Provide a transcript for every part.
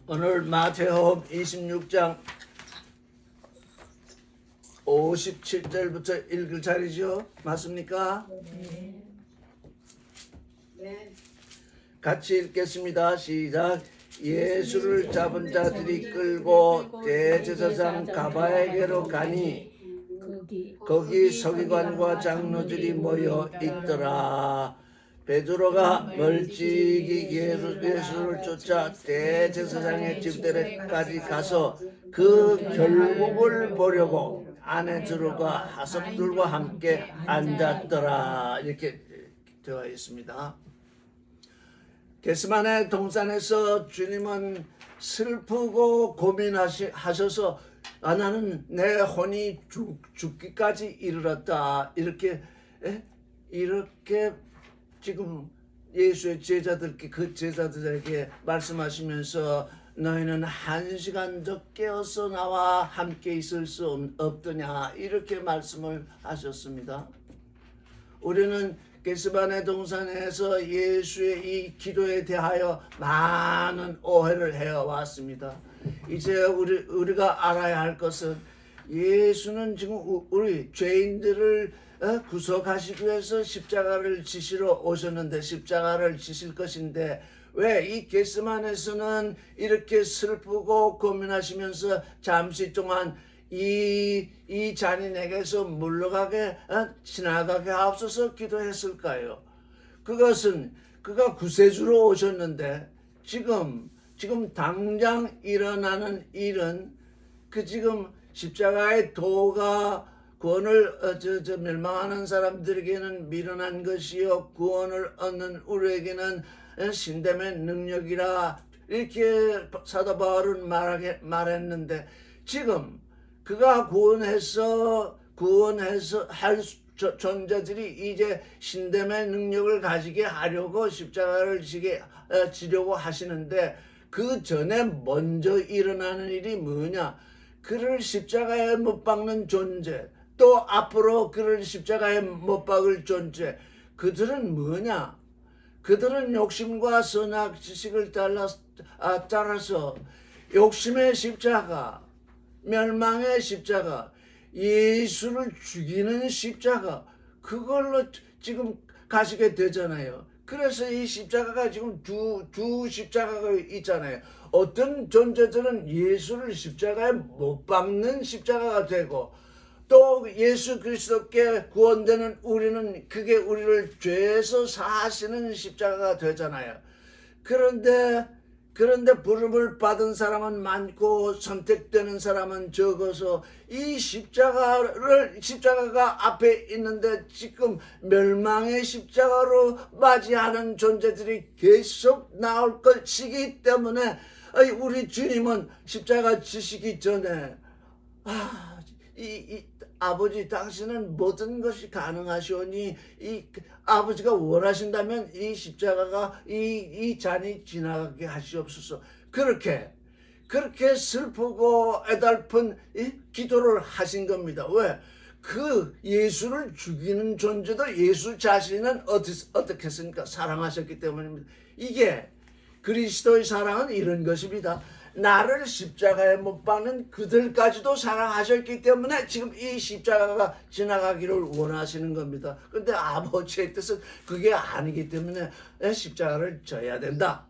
오늘 마태복음 26장 57절부터 읽을 차례죠. 맞습니까? 네. 네. 같이 읽겠습니다. 시작. 예수를 잡은 자들이 끌고 대제사장 가바에게로 가니 거기 서기관과 장로들이 모여 있더라. 베드로가 멀찍이 예수를 쫓아 대제사장의 집들에까지 가서 그 결국을 보려고 안에 들어가 하석들과 함께 앉았더라. 이렇게 되어 있습니다. 겟세마네 동산에서 주님은 슬프고 고민하셔서 나는 내 혼이 죽기까지 이르렀다. 이렇게 지금 예수의 제자들께 그 제자들에게 말씀하시면서 너희는 1시간 더 깨어서 나와 함께 있을 수 없더냐 이렇게 말씀을 하셨습니다. 우리는 겟세마네 동산에서 예수의 이 기도에 대하여 많은 오해를 해왔습니다. 이제 우리가 알아야 할 것은 예수는 지금 우리 죄인들을 구속하시기 위해서 십자가를 지시러 오셨는데 십자가를 지실 것인데 왜 이 겟세마네에서는 이렇게 슬프고 고민하시면서 잠시 동안 이 잔인에게서 물러가게 지나가게 하옵소서 기도했을까요? 그것은 그가 구세주로 오셨는데 지금 당장 일어나는 일은 그 지금 십자가의 도가 구원을 멸망하는 사람들에게는 미련한 것이요 구원을 얻는 우리에게는 신됨의 능력이라 이렇게 사도 바울은 말했는데 지금 그가 구원해서 할 존재들이 이제 신됨의 능력을 가지게 하려고 십자가를 지려고 하시는데 그 전에 먼저 일어나는 일이 뭐냐? 그를 십자가에 못 박는 존재, 또 앞으로 그를 십자가에 못 박을 존재, 그들은 뭐냐? 그들은 욕심과 선악 지식을 따라서 욕심의 십자가, 멸망의 십자가, 예수를 죽이는 십자가, 그걸로 지금 가시게 되잖아요. 그래서 이 십자가가 지금 두 십자가가 있잖아요. 어떤 존재들은 예수를 십자가에 못 박는 십자가가 되고 또 예수 그리스도께 구원되는 우리는 그게 우리를 죄에서 사하시는 십자가가 되잖아요. 그런데 부름을 받은 사람은 많고 선택되는 사람은 적어서 이 십자가가 앞에 있는데 지금 멸망의 십자가로 맞이하는 존재들이 계속 나올 것이기 때문에 우리 주님은 십자가 지시기 전에 아버지 당신은 모든 것이 가능하시오니 아버지가 원하신다면 이 십자가가 이 잔이 지나가게 하시옵소서. 그렇게 슬프고 애달픈 기도를 하신 겁니다. 왜? 그 예수를 죽이는 존재도 예수 자신은 어떻게 했습니까? 사랑하셨기 때문입니다. 이게 그리스도의 사랑은 이런 것입니다. 나를 십자가에 못 박는 그들까지도 사랑하셨기 때문에 지금 이 십자가가 지나가기를 원하시는 겁니다. 그런데 아버지의 뜻은 그게 아니기 때문에 십자가를 져야 된다.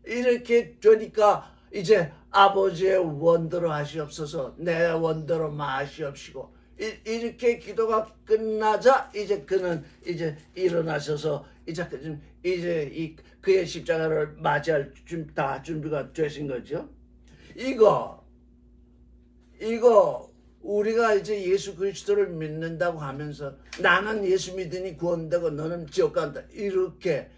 이렇게 되니까 이제 아버지의 원대로 하시옵소서, 내 원대로 마시옵시고 이렇게 기도가 끝나자 이제 그는 이제 일어나셔서 이제 그의 십자가를 맞이할 준비가 되신 거죠. 이거 우리가 이제 예수 그리스도를 믿는다고 하면서 나는 예수 믿으니 구원되고 너는 지옥 간다 이렇게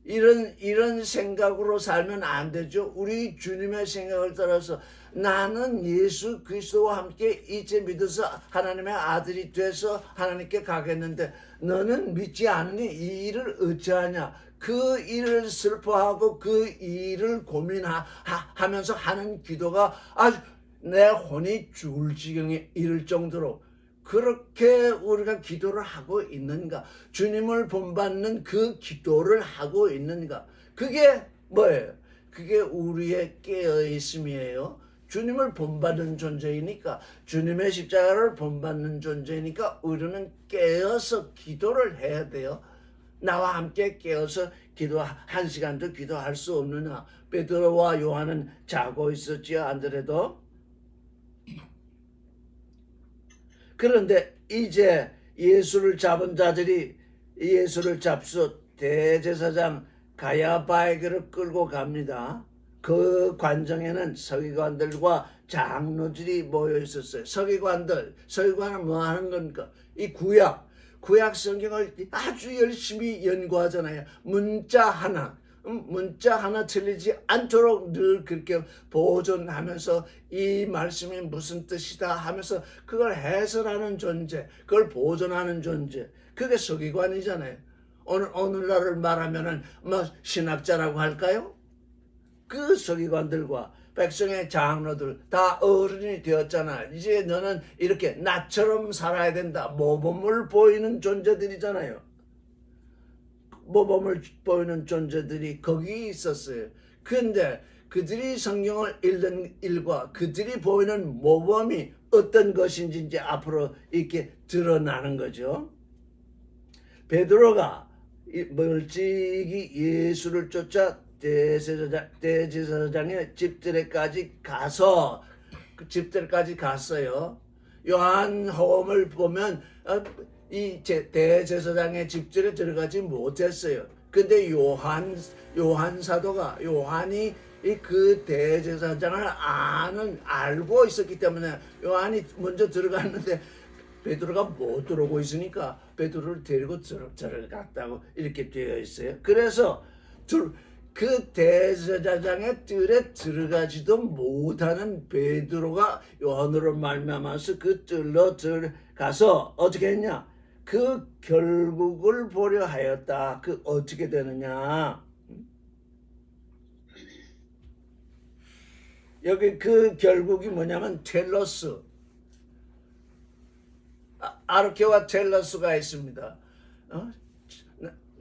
이런 생각으로 살면 안 되죠. 우리 주님의 생각을 따라서 나는 예수 그리스도와 함께 이제 믿어서 하나님의 아들이 돼서 하나님께 가겠는데 너는 믿지 않으니 이 일을 어찌하냐? 그 일을 슬퍼하고 그 일을 고민하면서 하는 기도가 아주 내 혼이 죽을 지경에 이를 정도로 그렇게 우리가 기도를 하고 있는가? 주님을 본받는 그 기도를 하고 있는가? 그게 뭐예요? 그게 우리의 깨어있음이에요. 주님을 본받는 존재이니까, 주님의 십자가를 본받는 존재이니까 우리는 깨어서 기도를 해야 돼요. 나와 함께 깨어서 기도 한 시간도 기도할 수 없느냐. 베드로와 요한은 자고 있었지요, 안드레도. 그런데 이제 예수를 잡은 자들이 예수를 잡수 대제사장 가야바에게로 끌고 갑니다. 그 관정에는 서기관들과 장로들이 모여 있었어요. 서기관은 뭐 하는 겁니까? 이 구약 성경을 아주 열심히 연구하잖아요. 문자 하나 틀리지 않도록 늘 그렇게 보존하면서 이 말씀이 무슨 뜻이다 하면서 그걸 해설하는 존재, 그걸 보존하는 존재, 그게 서기관이잖아요. 오늘날을 말하면은 뭐 신학자라고 할까요? 그 서기관들과 백성의 장로들 다 어른이 되었잖아. 이제 너는 이렇게 나처럼 살아야 된다. 모범을 보이는 존재들이잖아요. 모범을 보이는 존재들이 거기 있었어요. 그런데 그들이 성경을 읽는 일과 그들이 보이는 모범이 어떤 것인지 이제 앞으로 이렇게 드러나는 거죠. 베드로가 멀찍이 예수를 쫓아 대제사장의 집들에까지 가서 그 집들까지 갔어요. 요한복음을 보면 이 대제사장의 집들에 들어가지 못했어요. 근데 요한 사도가 요한이 그 대제사장을 알고 있었기 때문에 요한이 먼저 들어갔는데 베드로가 못 들어오고 있으니까 베드로를 데리고 들어갔다고 이렇게 되어 있어요. 그래서 그 대제사장의 뜰에 들어가지도 못하는 베드로가 요한으로 말미암아서 그 뜰로 들어가서 어떻게 했냐? 그 결국을 보려 하였다. 그 어떻게 되느냐? 여기 그 결국이 뭐냐면 텔러스, 아르케와 텔러스가 있습니다.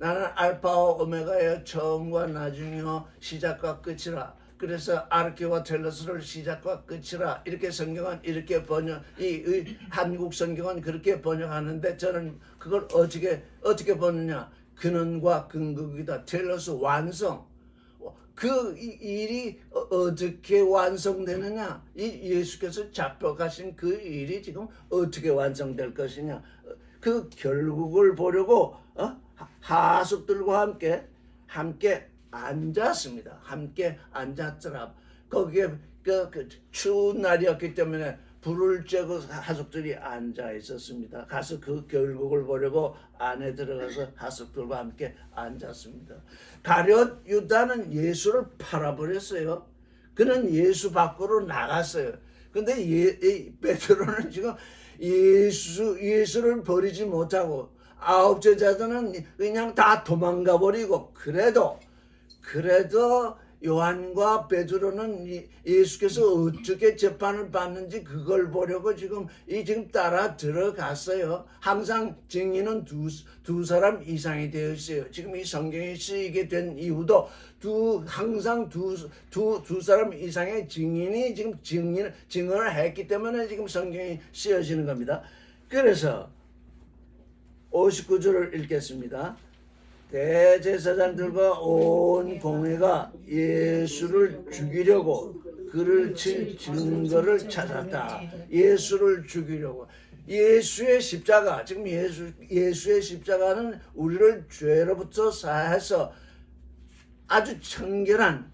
나는 알파와 오메가의 처음과 나중이요 시작과 끝이라. 그래서 아르케와 텔러스를 시작과 끝이라. 이렇게 성경은 이렇게 이 한국 성경은 그렇게 번역하는데 저는 그걸 어떻게 보느냐? 근원과 근극이다. 텔러스 완성. 그 일이 어떻게 완성되느냐? 이 예수께서 잡혀가신 그 일이 지금 어떻게 완성될 것이냐? 그 결국을 보려고 하숙들과 함께 앉았습니다. 함께 앉았더라. 거기에 그 추운 날이었기 때문에 불을 쬐고 하숙들이 앉아 있었습니다. 가서 그 결국을 보려고 안에 들어가서 하숙들과 함께 앉았습니다. 가룟 유다는 예수를 팔아버렸어요. 그는 예수 밖으로 나갔어요. 근데 베드로는 지금 예수를 버리지 못하고 아홉 제자들은 그냥 다 도망가 버리고 그래도 요한과 베드로는 예수께서 어떻게 재판을 받는지 그걸 보려고 지금 따라 들어갔어요. 항상 증인은 두 사람 이상이 되어 있어요. 지금 이 성경이 쓰이게 된 이유도 항상 두 사람 이상의 증인이 지금 증언을 했기 때문에 지금 성경이 쓰여지는 겁니다. 그래서 59절을 읽겠습니다. 대제사장들과 온 공회가 예수를 죽이려고 그를 칠 증거를 찾았다. 예수를 죽이려고. 예수의 십자가, 지금 예수의 십자가는 우리를 죄로부터 사해서 아주 정결한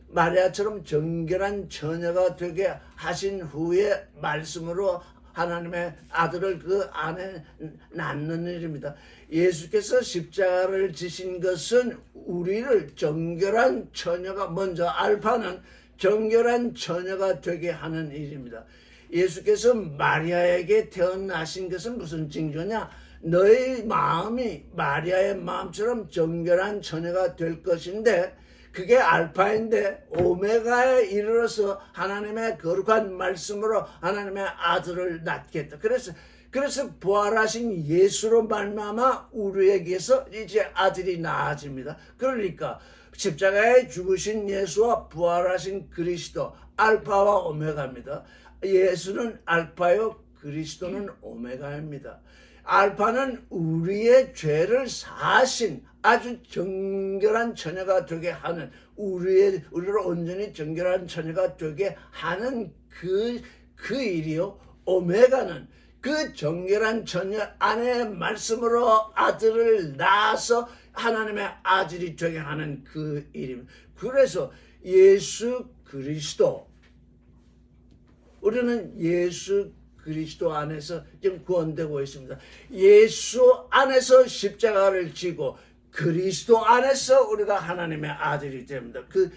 마리아처럼 정결한 처녀가 되게 하신 후에 말씀으로 하나님의 아들을 그 안에 낳는 일입니다. 예수께서 십자가를 지신 것은 우리를 정결한 처녀가, 먼저 알파는 정결한 처녀가 되게 하는 일입니다. 예수께서 마리아에게 태어나신 것은 무슨 징조냐? 너의 마음이 마리아의 마음처럼 정결한 처녀가 될 것인데, 그게 알파인데 오메가에 이르러서 하나님의 거룩한 말씀으로 하나님의 아들을 낳겠다. 그래서 부활하신 예수로 말미암아 우리에게서 이제 아들이 나아집니다. 그러니까 십자가에 죽으신 예수와 부활하신 그리스도 알파와 오메가입니다. 예수는 알파요, 그리스도는 오메가입니다. 알파는 우리의 죄를 사하신 아주 정결한 처녀가 되게 하는, 우리를 온전히 정결한 처녀가 되게 하는 그 일이요. 오메가는 그 정결한 처녀 안에 말씀으로 아들을 낳아서 하나님의 아들이 되게 하는 그 일입니다. 그래서 예수 그리스도, 우리는 예수 그리스도 안에서 지금 구원되고 있습니다. 예수 안에서 십자가를 지고 그리스도 안에서 우리가 하나님의 아들이 됩니다. 그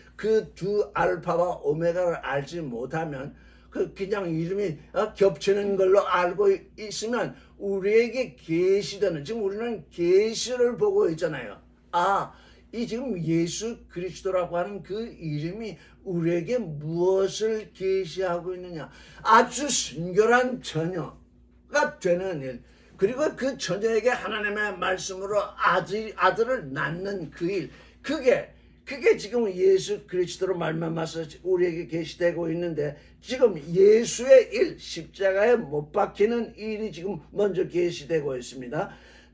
두 알파와 오메가를 알지 못하면 그냥 이름이 겹치는 걸로 알고 있으면 우리에게 계시되는, 지금 우리는 계시를 보고 있잖아요. 이 지금 예수 그리스도라고 하는 그 이름이 우리에게 무엇을 계시하고 있느냐? 아주 순결한 처녀가 되는 일, 그리고 그 처녀에게 하나님의 말씀으로 아들을 낳는 그 일, 그게 지금 예수 그리스도로 말미암아서 우리에게 계시되고 있는데, 지금 예수의 일, 십자가에 못 박히는 일이 지금 먼저 계시되고 있습니다.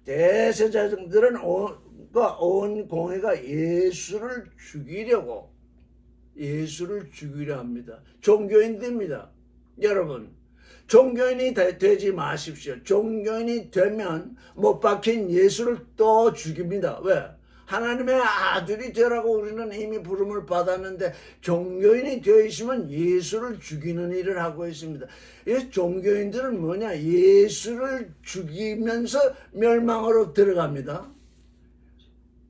대제사장들은 온 공회가 예수를 죽이려 합니다. 종교인들입니다. 여러분, 종교인이 되지 마십시오. 종교인이 되면 못 박힌 예수를 또 죽입니다. 왜? 하나님의 아들이 되라고 우리는 이미 부름을 받았는데, 종교인이 되어 있으면 예수를 죽이는 일을 하고 있습니다. 이 종교인들은 뭐냐? 예수를 죽이면서 멸망으로 들어갑니다.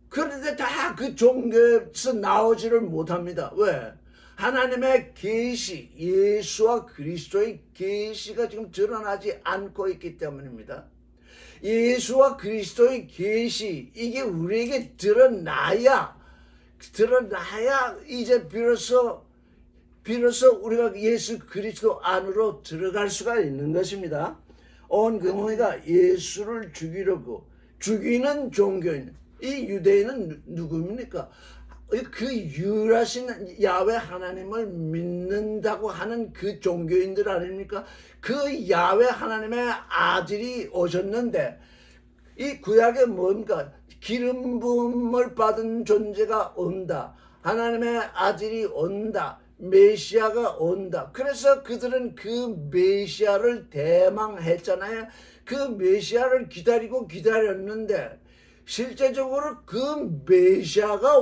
그런데 다 그 종교에서 나오지를 못합니다. 왜? 하나님의 계시, 예수와 그리스도의 계시가 지금 드러나지 않고 있기 때문입니다. 예수와 그리스도의 계시, 이게 우리에게 드러나야 이제 비로소 우리가 예수 그리스도 안으로 들어갈 수가 있는 것입니다. 온 공회가 예수를 죽이려고 죽이는 종교인, 이 유대인은 누구입니까? 그 유일하신 야훼 하나님을 믿는다고 하는 그 종교인들 아닙니까? 그 야훼 하나님의 아들이 오셨는데, 이 구약에 뭔가 기름 부음을 받은 존재가 온다, 하나님의 아들이 온다, 메시아가 온다. 그래서 그들은 그 메시아를 대망했잖아요. 그 메시아를 기다렸는데, 실제적으로 그 메시아가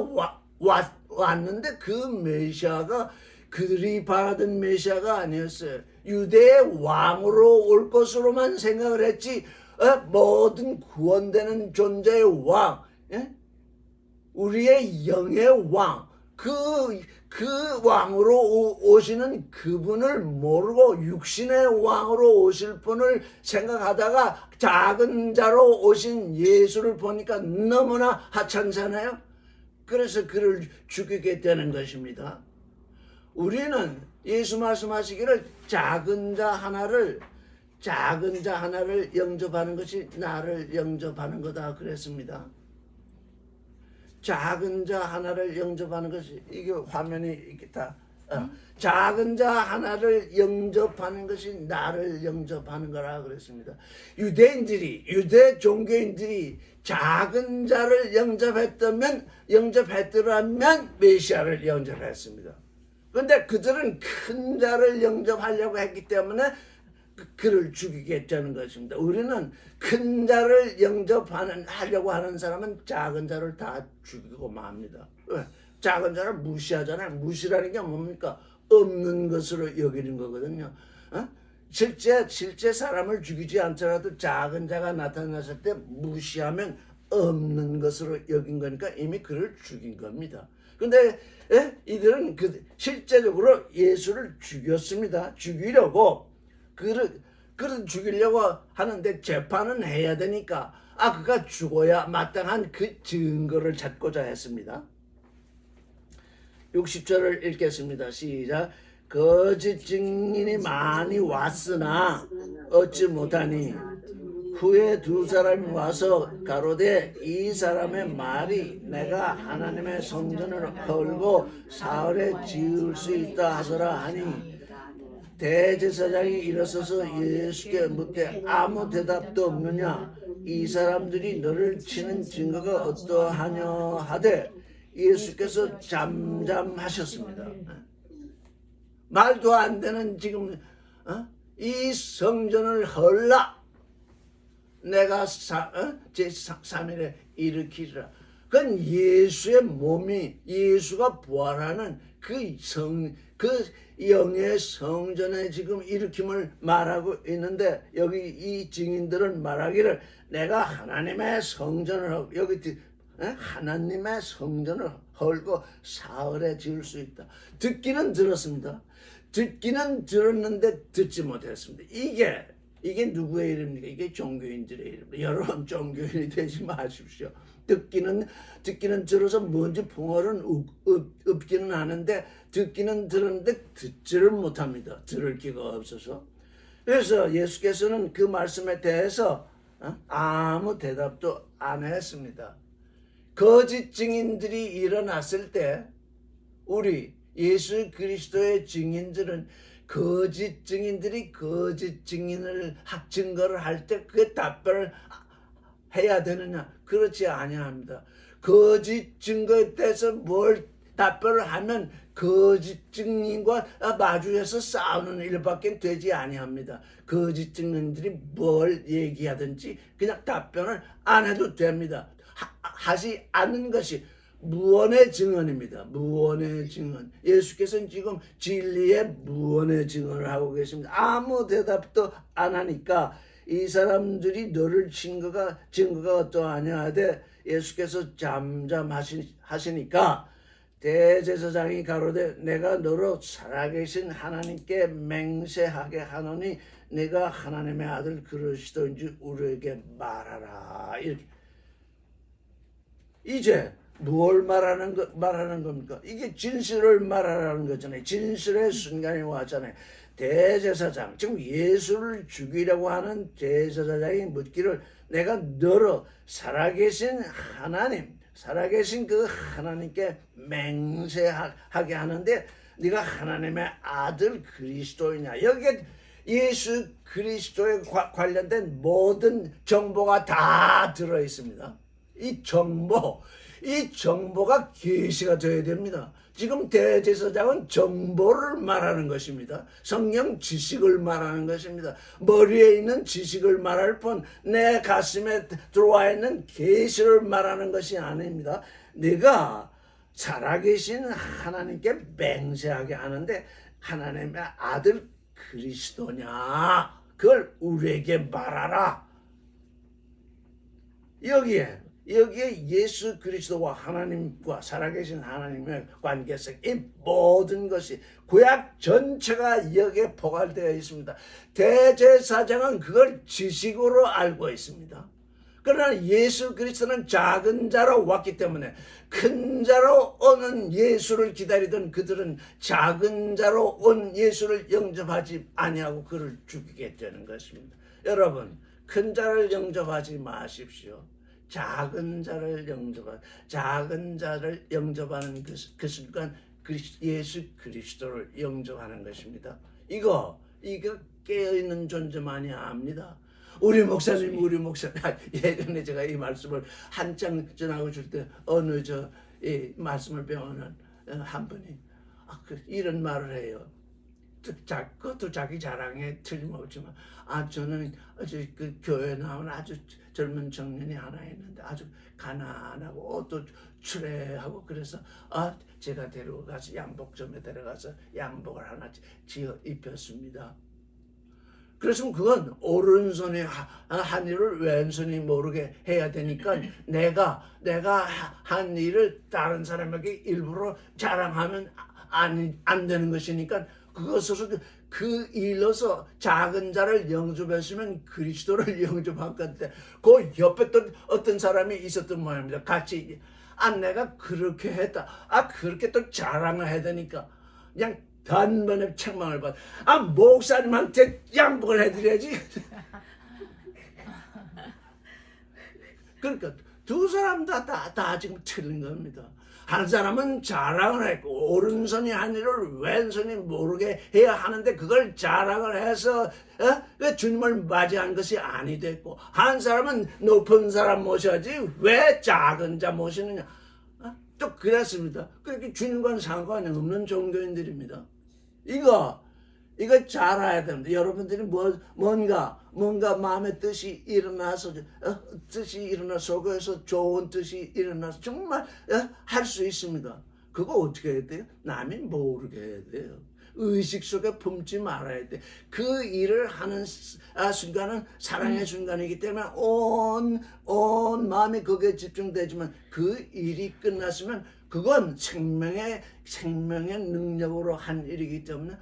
왔는데, 그 메시아가 그들이 바라던 메시아가 아니었어요. 유대의 왕으로 올 것으로만 생각을 했지, 모든 구원되는 존재의 왕, 우리의 영의 왕, 그 왕으로 오시는 그분을 모르고 육신의 왕으로 오실 분을 생각하다가 작은 자로 오신 예수를 보니까 너무나 하찮잖아요. 그래서 그를 죽이게 되는 것입니다. 우리는 예수 말씀하시기를 작은 자 하나를 영접하는 것이 나를 영접하는 거다 그랬습니다. 작은 자 하나를 영접하는 것이, 이게 화면이 있겠다. 작은 자 하나를 영접하는 것이 나를 영접하는 거라 그랬습니다. 유대 종교인들이 작은 자를 영접했더라면 메시아를 영접했습니다. 그런데 그들은 큰 자를 영접하려고 했기 때문에 그를 죽이겠다는 것입니다. 우리는 큰 자를 영접하려고 하는 사람은 작은 자를 다 죽이고 맙니다. 왜? 작은 자를 무시하잖아요. 무시라는 게 뭡니까? 없는 것으로 여기는 거거든요. 실제 사람을 죽이지 않더라도 작은 자가 나타났을 때 무시하면 없는 것으로 여긴 거니까 이미 그를 죽인 겁니다. 근데 이들은 실제적으로 예수를 죽였습니다. 죽이려고 그를 죽이려고 하는데 재판은 해야 되니까 그가 죽어야 마땅한 그 증거를 찾고자 했습니다. 60절을 읽겠습니다. 시작. 거짓 증인이 많이 왔으나 얻지 못하니 후에 두 사람이 와서 가로되 이 사람의 말이 내가 하나님의 성전을 헐고 사흘에 지을 수 있다 하더라 하니 대제사장이 일어서서 예수께 묻되 아무 대답도 없느냐 이 사람들이 너를 치는 증거가 어떠하냐 하되 예수께서 잠잠하셨습니다. 말도 안 되는 지금 이 성전을 헐라 내가 제3일에 일으키리라. 그건 예수의 몸이 예수가 부활하는 그 영의 성전에 지금 일으킴을 말하고 있는데 여기 이 증인들은 말하기를 내가 하나님의 성전을 여기 하나님의 성전을 헐고 사흘에 지을 수 있다. 듣기는 들었습니다. 듣기는 들었는데 듣지 못했습니다. 이게 누구의 이름입니까? 이게 종교인들의 이름입니다. 여러분 종교인이 되지 마십시오. 듣기는 들어서 뭔지 붕어는 없기는 하는데 듣기는 들었는데 듣지를 못합니다. 들을 기가 없어서. 그래서 예수께서는 그 말씀에 대해서 아무 대답도 안 했습니다. 거짓 증인들이 일어났을 때 우리 예수 그리스도의 증인들은 거짓 증인들이 거짓 증거를 할 때 그 답변을 해야 되느냐? 그렇지 아니합니다. 거짓 증거에 대해서 뭘 답변을 하면 거짓 증인과 마주해서 싸우는 일밖에 되지 아니합니다. 거짓 증인들이 뭘 얘기하든지 그냥 답변을 안 해도 됩니다. 하지 않는 것이 무언의 증언입니다. 무언의 증언. 예수께서는 지금 진리의 무언의 증언을 하고 계십니다. 아무 대답도 안 하니까 이 사람들이 너를 증거가 어떠하냐 하되 예수께서 잠잠하시니까 대제사장이 가로되 내가 너로 살아계신 하나님께 맹세하게 하노니 내가 하나님의 아들 그러시던지 우리에게 말하라. 이렇게. 이제 무엇을 말하는 겁니까? 이게 진실을 말하라는 거잖아요. 진실의 순간이 왔잖아요. 대제사장, 지금 예수를 죽이려고 하는 대제사장이 묻기를 내가 너로 살아계신 하나님, 살아계신 그 하나님께 맹세하게 하는데 네가 하나님의 아들 그리스도이냐. 여기에 예수 그리스도에 관련된 모든 정보가 다 들어있습니다. 이 정보가 계시가 되어야 됩니다. 지금 대제사장은 정보를 말하는 것입니다. 성경 지식을 말하는 것입니다. 머리에 있는 지식을 말할 뿐 내 가슴에 들어와 있는 계시를 말하는 것이 아닙니다. 네가 살아계신 하나님께 맹세하게 하는데 하나님의 아들 그리스도냐? 그걸 우리에게 말하라. 여기에 예수 그리스도와 하나님과 살아계신 하나님의 관계성, 이 모든 것이 구약 전체가 여기에 포괄되어 있습니다. 대제사장은 그걸 지식으로 알고 있습니다. 그러나 예수 그리스도는 작은 자로 왔기 때문에 큰 자로 오는 예수를 기다리던 그들은 작은 자로 온 예수를 영접하지 아니하고 그를 죽이게 되는 것입니다. 여러분, 큰 자를 영접하지 마십시오. 작은 자를 영접하는 그 순간 예수 그리스도를 영접하는 것입니다. 이거 깨어있는 존재만이 압니다. 우리 목사님 예전에 제가 이 말씀을 한창 전하고 줄 때 어느 이 말씀을 배우는 한 분이 이런 말을 해요. 그것도 자기 자랑에 틀림없지만 저는 어제 그 교회에 나온 아주 젊은 청년이 하나 있는데 아주 가난하고 옷도 추레하고 그래서 제가 데려가서 양복점에 데려가서 양복을 하나 지어 입혔습니다. 그래서 그건 오른손이 한 일을 왼손이 모르게 해야 되니까 내가 한 일을 다른 사람에게 일부러 자랑하면 안 되는 것이니까 그것으로 그 일로서 작은 자를 영접했으면 그리스도를 영접한 건데 그 옆에 또 어떤 사람이 있었던 모양입니다. 같이 내가 그렇게 했다. 그렇게 또 자랑을 해야 되니까 그냥 단번에 책망을 받아. 목사님한테 양복을 해드려야지. 그러니까 두 사람 다 지금 틀린 겁니다. 한 사람은 자랑을 했고 오른손이 한 일을 왼손이 모르게 해야 하는데 그걸 자랑을 해서 주님을 맞이한 것이 아니 됐고, 한 사람은 높은 사람 모셔야지 왜 작은 자 모시느냐, 또 그랬습니다. 그렇게 주님과는 상관이 없는 종교인들입니다. 이거 잘 알아야 됩니다. 여러분들이 뭔가 마음의 뜻이 일어나서 뜻이 일어나 속에서 좋은 뜻이 일어나서 정말 할 수 있습니다. 그거 어떻게 해야 돼요? 남이 모르게 해야 돼요. 의식 속에 품지 말아야 돼. 그 일을 하는 순간은 사랑의 순간이기 때문에 온 마음이 거기에 집중되지만 그 일이 끝났으면 그건 생명의 능력으로 한 일이기 때문에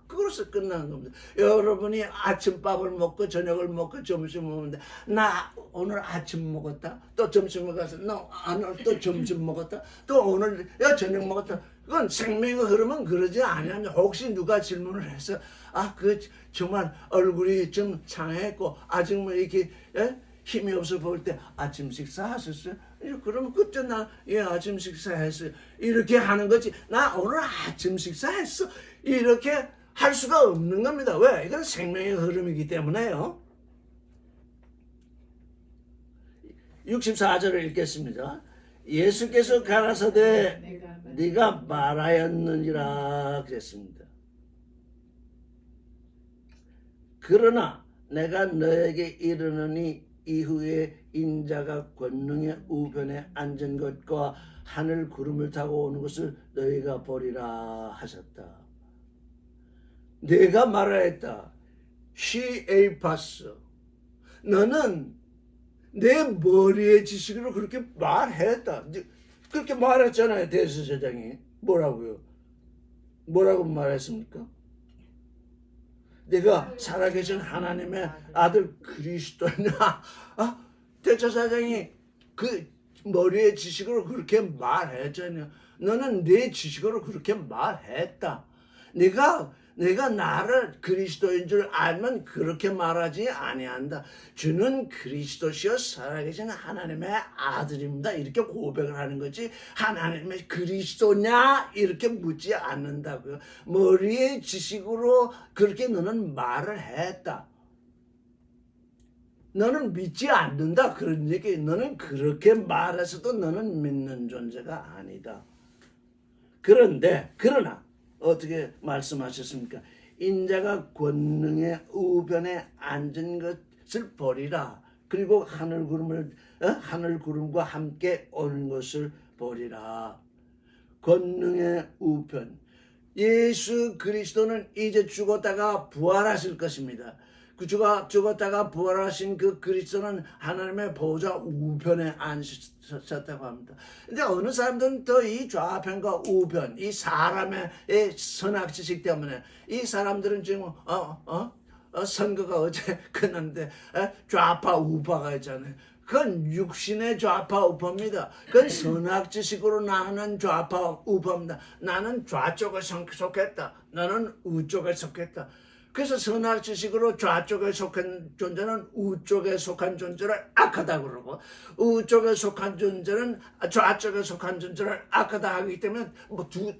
그것으로 끝나는 겁니다. 여러분이 아침밥을 먹고 저녁을 먹고 점심을 먹는데 나 오늘 아침 먹었다, 또 점심을 가서 너 오늘 또 점심 먹었다, 또 오늘 저녁 먹었다. 그건 생명의 흐름은 그러지 않으면, 혹시 누가 질문을 해서 그 정말 얼굴이 좀 상했고 아직 뭐 이렇게 힘이 없어 보일 때 아침 식사하셨어요? 그러면 그때 나 아침 식사했어요. 이렇게 하는 거지. 나 오늘 아침 식사했어. 이렇게 할 수가 없는 겁니다. 왜? 이건 생명의 흐름이기 때문에요. 64절을 읽겠습니다. 예수께서 가라사대 네가 말하였느니라 그랬습니다. 그러나 내가 너에게 이르노니 이후에 인자가 권능의 우편에 앉은 것과 하늘 구름을 타고 오는 것을 너희가 보리라 하셨다. 내가 말하였다. She 봤어. 너는 내 머리의 지식으로 그렇게 말했다. 그렇게 말했잖아요. 대제사장이. 뭐라고요? 뭐라고 말했습니까? 내가 살아계신 하나님의 아들 그리스도냐? 대제사장이 그 머리의 지식으로 그렇게 말했잖아요. 너는 내 지식으로 그렇게 말했다. 내가 나를 그리스도인 줄 알면 그렇게 말하지 아니한다. 주는 그리스도시여 살아계신 하나님의 아들입니다. 이렇게 고백을 하는 거지, 하나님의 그리스도냐 이렇게 묻지 않는다고요. 머리의 지식으로 그렇게 너는 말을 했다. 너는 믿지 않는다 그런 얘기. 너는 그렇게 말해서도 너는 믿는 존재가 아니다. 그러나 어떻게 말씀하셨습니까? 인자가 권능의 우편에 앉은 것을 보리라. 그리고 하늘 구름과 함께 오는 것을 보리라. 권능의 우편. 예수 그리스도는 이제 죽었다가 부활하실 것입니다. 그 죽었다가 부활하신 그 그리스도는 하나님의 보좌 우편에 앉으셨다고 합니다. 근데 어느 사람들은 또 이 좌편과 우편, 이 사람의 선악지식 때문에 이 사람들은 지금 선거가 어제 끝났는데 좌파 우파가 있잖아요. 그건 육신의 좌파 우파입니다. 그건 선악지식으로 나누는 좌파 우파입니다. 나는 좌쪽에 속했다. 나는 우쪽에 속했다. 그래서 선악지식으로 좌쪽에 속한 존재는 우쪽에 속한 존재를 악하다 그러고, 우쪽에 속한 존재는 좌쪽에 속한 존재를 악하다 하기 때문에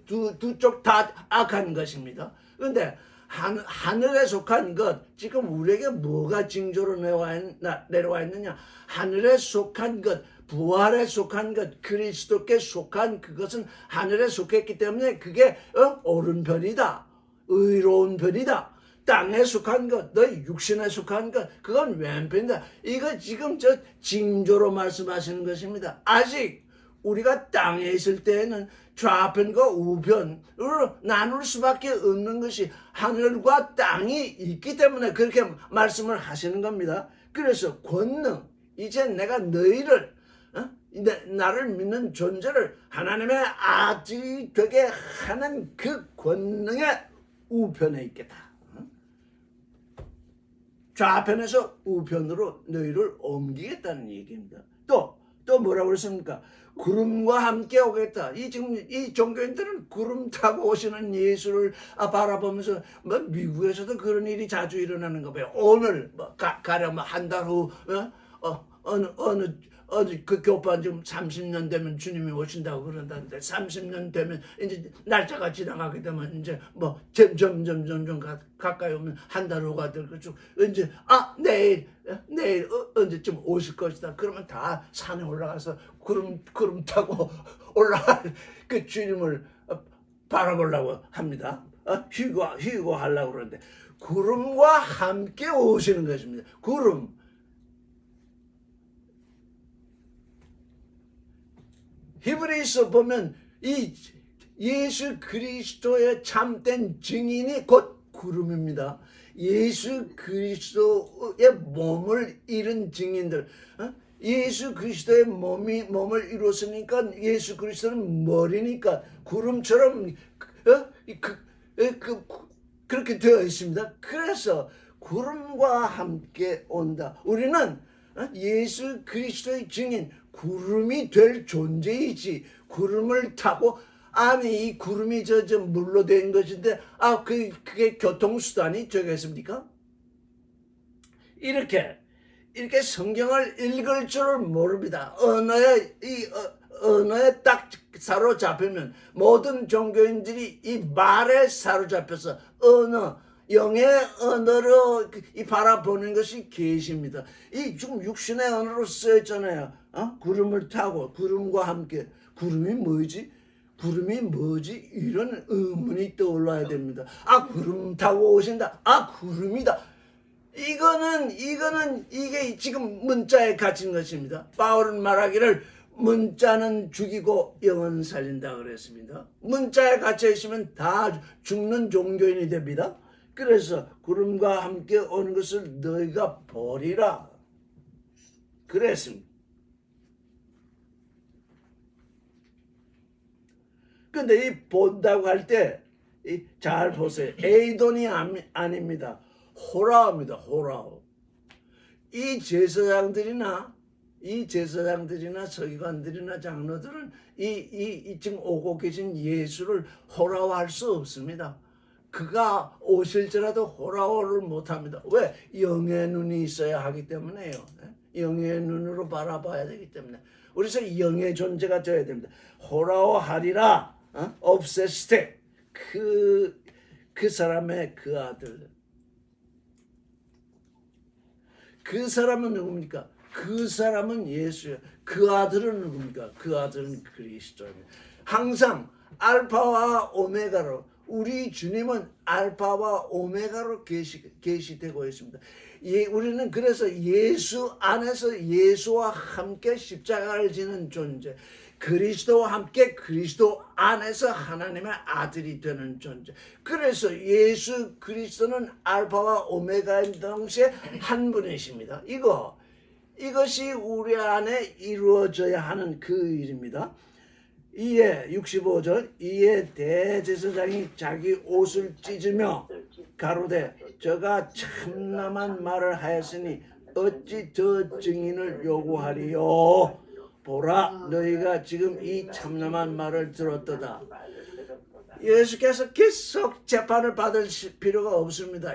두 쪽 다 악한 것입니다. 그런데 하늘에 속한 것, 지금 우리에게 뭐가 징조로 내려와 있느냐? 하늘에 속한 것, 부활에 속한 것, 그리스도께 속한 그것은 하늘에 속했기 때문에 그게 옳은 편이다, 의로운 편이다. 땅에 속한 것, 너 육신에 속한 것, 그건 왼편이다. 이거 지금 저 징조로 말씀하시는 것입니다. 아직 우리가 땅에 있을 때에는 좌편과 우편으로 나눌 수밖에 없는 것이 하늘과 땅이 있기 때문에 그렇게 말씀을 하시는 겁니다. 그래서 권능, 이제 내가 너희를 나를 믿는 존재를 하나님의 아들이 되게 하는 그 권능의 우편에 있겠다. 좌편에서 우편으로 너희를 옮기겠다는 얘기입니다. 또 뭐라고 그랬습니까? 구름과 함께 오겠다. 이 종교인들은 구름 타고 오시는 예수를 바라보면서 미국에서도 그런 일이 자주 일어나는 거 봐요. 오늘 가령 한 달 후 어느 어디 그 교판 지금 30년 되면 주님이 오신다고 그런다는데 30년 되면 이제 날짜가 지나가게 되면 이제 뭐 점점 가까이 오면 한 달 후가 될 거죠. 이제 내일 언제쯤 오실 것이다. 그러면 다 산에 올라가서 구름 타고 올라갈 그 주님을 바라보려고 합니다. 휴거 하려고 그러는데 구름과 함께 오시는 것입니다. 구름. 히브리서 보면 이 예수 그리스도의 참된 증인이 곧 구름입니다. 예수 그리스도의 몸을 이룬 증인들. 예수 그리스도의 몸을 이뤘으니까 예수 그리스도는 머리니까 구름처럼 그렇게 되어 있습니다. 그래서 구름과 함께 온다. 우리는 예수 그리스도의 증인, 구름이 될 존재이지. 구름을 타고 이 구름이 저 물로 된 것인데 그게 교통수단이 되겠습니까? 이렇게 성경을 읽을 줄을 모릅니다. 언어에 딱 사로잡히면 모든 종교인들이 이 말에 사로잡혀서 영의 언어로 바라보는 것이 계십니다. 이 지금 육신의 언어로 쓰였잖아요. 구름을 타고 구름과 함께. 구름이 뭐지? 이런 의문이 떠올라야 됩니다. 구름 타고 오신다. 구름이다. 이게 지금 문자에 갇힌 것입니다. 바울은 말하기를 문자는 죽이고 영은 살린다 그랬습니다. 문자에 갇혀 있으면 다 죽는 종교인이 됩니다. 그래서 구름과 함께 오는 것을 너희가 보리라 그랬습니다. 근데 이 본다고 할 때 잘 보세요. 에이돈이 아닙니다. 호라오입니다. 호라오. 이 제사장들이나 서기관들이나 장로들은 지금 오고 계신 예수를 호라오할 수 없습니다. 그가 오실지라도 호라오를 못합니다. 왜? 영의 눈이 있어야 하기 때문에요. 영의 눈으로 바라봐야 되기 때문에. 그래서 영의 존재가 되어야 됩니다. 호라오하리라. 없앴을 그 사람의 그 아들. 그 사람은 누굽니까? 그 사람은 예수예요. 그 아들은 누굽니까? 그 아들은 그리스도입니다. 항상 알파와 오메가로, 우리 주님은 알파와 오메가로 계시되고 있습니다. 우리는 그래서 예수 안에서 예수와 함께 십자가를 지는 존재, 그리스도와 함께 그리스도 안에서 하나님의 아들이 되는 존재. 그래서 예수 그리스도는 알파와 오메가인 동시에 한 분이십니다. 이것이 우리 안에 이루어져야 하는 그 일입니다. 이에 65절, 이에 대제사장이 자기 옷을 찢으며 가로되 저가 참남한 말을 하였으니 어찌 더 증인을 요구하리요. 보라, 너희가 지금 이 참남한 말을 들었도다. 예수께서 계속 재판을 받을 필요가 없습니다.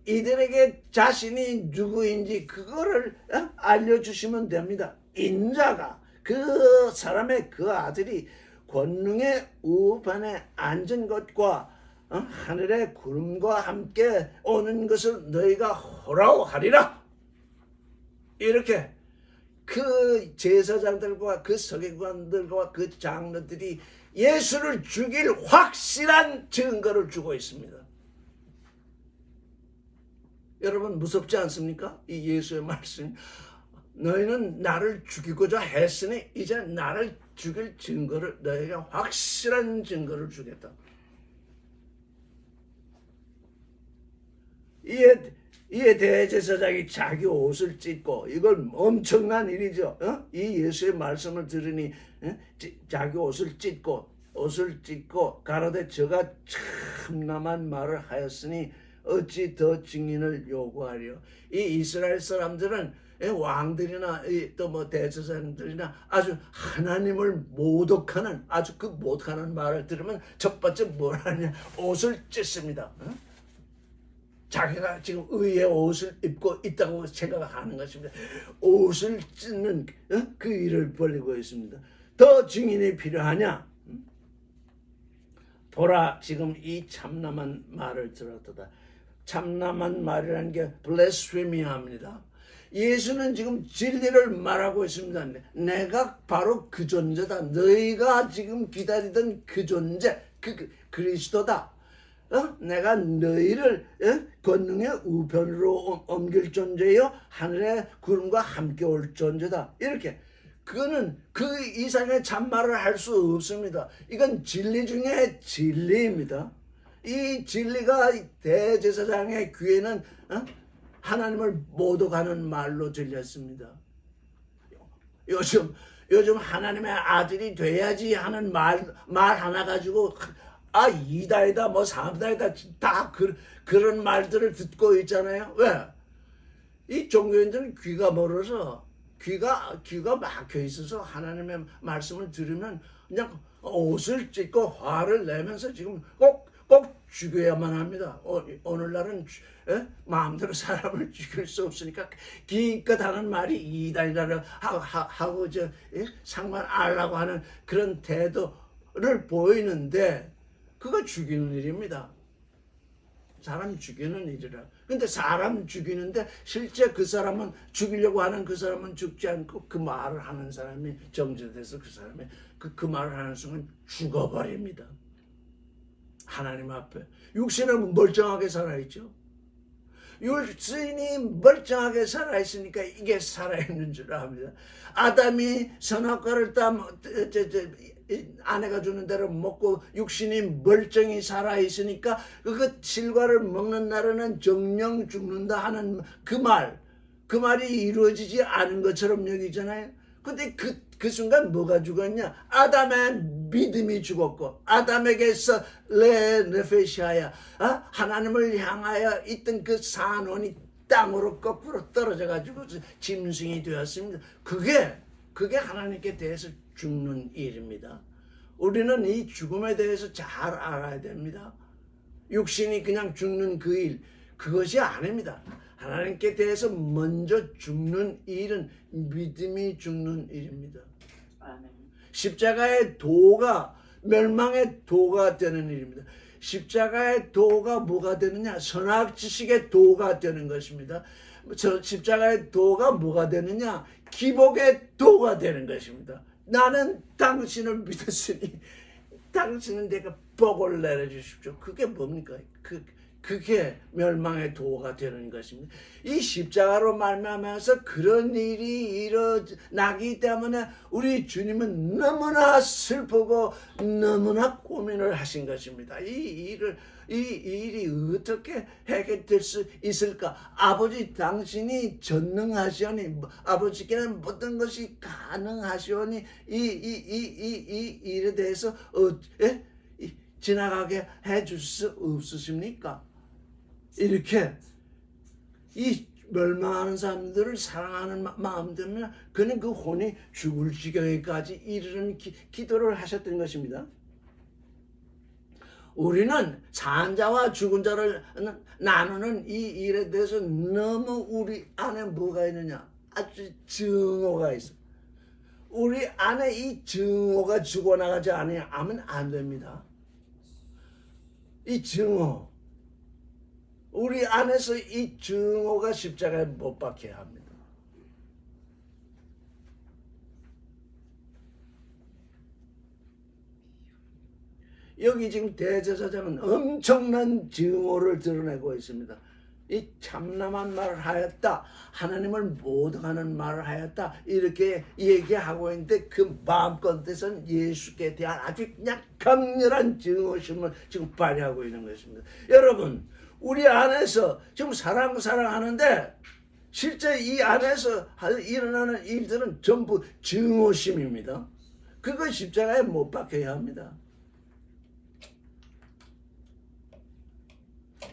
이들에게 자신이 누구인지 그거를 알려주시면 됩니다. 인자가, 그 사람의 그 아들이 권능의 우판에 앉은 것과 하늘의 구름과 함께 오는 것을 너희가 호라오하리라. 이렇게 그 제사장들과 그 서기관들과 그 장로들이 예수를 죽일 확실한 증거를 주고 있습니다. 여러분 무섭지 않습니까? 이 예수의 말씀. 너희는 나를 죽이고자 했으니 이제 나를 죽일 증거를, 너희에게 확실한 증거를 주겠다. 이에 대제사장이 자기 옷을 찢고, 이걸 엄청난 일이죠. 이 예수의 말씀을 들으니 자기 옷을 찢고 가로되 저가 참남한 말을 하였으니 어찌 더 증인을 요구하려. 이 이스라엘 사람들은 왕들이나 또 뭐 대제사장들이나 아주 하나님을 모독하는, 아주 그 모독하는 말을 들으면 첫 번째 뭘 하냐, 옷을 찢습니다. 자기가 지금 의의 옷을 입고 있다고 생각하는 것입니다. 옷을 찢는 그 일을 벌이고 있습니다. 더 증인이 필요하냐? 보라, 지금 이 참남한 말을 들었다. 참남한 말이라는 게 블레스페미아입니다. 예수는 지금 진리를 말하고 있습니다. 내가 바로 그 존재다. 너희가 지금 기다리던 그 존재, 그 그리스도다. 내가 너희를 권능의 우편으로 옮길 존재요, 하늘의 구름과 함께 올 존재다. 이렇게 그거는 그 이상의 참말을 할 수 없습니다. 이건 진리 중에 진리입니다. 이 진리가 대제사장의 귀에는 하나님을 모독하는 말로 들렸습니다. 요즘 하나님의 아들이 돼야지 하는 말 하나 가지고 이다이다 뭐 삼다이다 다 그런 말들을 듣고 있잖아요. 왜? 이 종교인들은 귀가 멀어서 귀가 막혀 있어서 하나님의 말씀을 들으면 그냥 옷을 찢고 화를 내면서 지금 꼭 죽여야만 합니다. 오늘날은 마음대로 사람을 죽일 수 없으니까 기껏 하는 말이 이단이라고 하고 상관 알라고 하는 그런 태도를 보이는데 그거 죽이는 일입니다. 사람 죽이는 일이라. 근데 사람 죽이는데 실제 그 사람은 죽이려고 하는 그 사람은 죽지 않고 그 말을 하는 사람이 정죄돼서 그 사람이 그 말을 하는 순간 죽어버립니다. 하나님 앞에 육신은 멀쩡하게 살아있죠. 육신이 멀쩡하게 살아있으니까 이게 살아있는 줄 압니다. 아담이 선악과를 아내가 주는 대로 먹고 육신이 멀쩡히 살아있으니까 그 실과를 먹는 날에는 정령 죽는다 하는 그 말이 이루어지지 않은 것처럼 여기잖아요. 근데 그 순간 뭐가 죽었냐? 아담의 믿음이 죽었고 아담에게서 레네페시아야 하나님을 향하여 있던 그 산원이 땅으로 거꾸로 떨어져 가지고 짐승이 되었습니다. 그게 하나님께 대해서 죽는 일입니다. 우리는 이 죽음에 대해서 잘 알아야 됩니다. 육신이 그냥 죽는 그 일, 그것이 아닙니다. 하나님께 대해서 먼저 죽는 일은 믿음이 죽는 일입니다. 십자가의 도가 멸망의 도가 되는 일입니다. 십자가의 도가 뭐가 되느냐? 선악 지식의 도가 되는 것입니다. 십자가의 도가 뭐가 되느냐? 기복의 도가 되는 것입니다. 나는 당신을 믿었으니 당신은 내가 복을 내려주십시오. 그게 뭡니까? 그게 멸망의 도가 되는 것입니다. 이 십자가로 말미암아서 그런 일이 일어나기 때문에 우리 주님은 너무나 슬프고 너무나 고민을 하신 것입니다. 이 일이 어떻게 해결될 수 있을까? 아버지, 당신이 전능하시오니 아버지께는 모든 것이 가능하시오니 이 일에 대해서 지나가게 해줄 수 없으십니까? 이렇게 이 멸망하는 사람들을 사랑하는 마음 때문에 그는 그 혼이 죽을 지경에까지 이르는 기도를 하셨던 것입니다. 우리는 산자와 죽은 자를 나누는 이 일에 대해서 너무 우리 안에 뭐가 있느냐? 아주 증오가 있습니다. 우리 안에 이 증오가 죽어나가지 않으면 안 됩니다. 이 증오, 우리 안에서 이 증오가 십자가에 못 박혀야 합니다. 여기 지금 대제사장은 엄청난 증오를 드러내고 있습니다. 이 참남한 말을 하였다, 하나님을 모독하는 말을 하였다, 이렇게 얘기하고 있는데 그 마음껏에서는 예수께 대한 아주 그냥 강렬한 증오심을 지금 발휘하고 있는 것입니다. 여러분, 우리 안에서 지금 사랑하는데 실제 이 안에서 일어나는 일들은 전부 증오심입니다. 그거 십자가에 못 박혀야 합니다.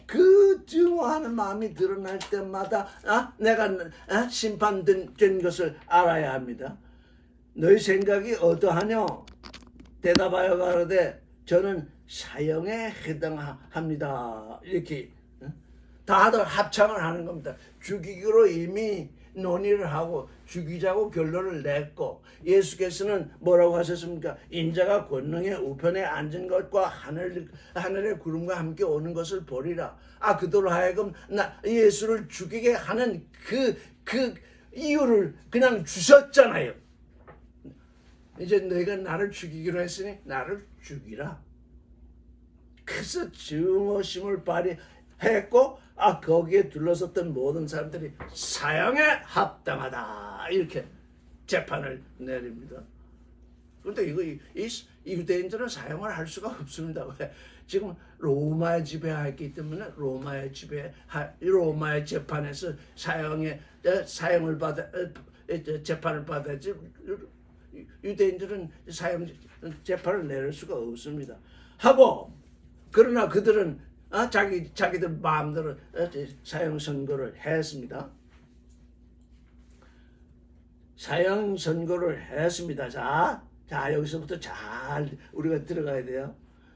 그 증오하는 마음이 드러날 때마다 내가 심판된 것을 알아야 합니다. 너희 생각이 어떠하뇨? 대답하여 가로되 저는 사형에 해당합니다. 이렇게 다들 합창을 하는 겁니다. 죽이기로 이미 논의를 하고 죽이자고 결론을 냈고, 예수께서는 뭐라고 하셨습니까? 인자가 권능의 우편에 앉은 것과 하늘의 구름과 함께 오는 것을 보리라. 그들로 하여금 예수를 죽이게 하는 그 이유를 그냥 주셨잖아요. 이제 너희가 나를 죽이기로 했으니 나를 죽이라. 그래서 증오심을 발휘했고, 거기에 둘러섰던 모든 사람들이 사형에 합당하다 이렇게 재판을 내립니다. 그런데 이 유대인들은 사형을 할 수가 없습니다. 왜? 지금 로마에 지배했기 때문에 로마의 재판에서 사형을 재판을 받아야지. 유대인들은 사형 재판을 내릴 수가 없습니다. 그러나 그들은 자기들 마음대로 사형 선고를 했습니다. 사형 선고를 했습니다. 자, 여기서부터 잘 우리가 들어가야 돼요.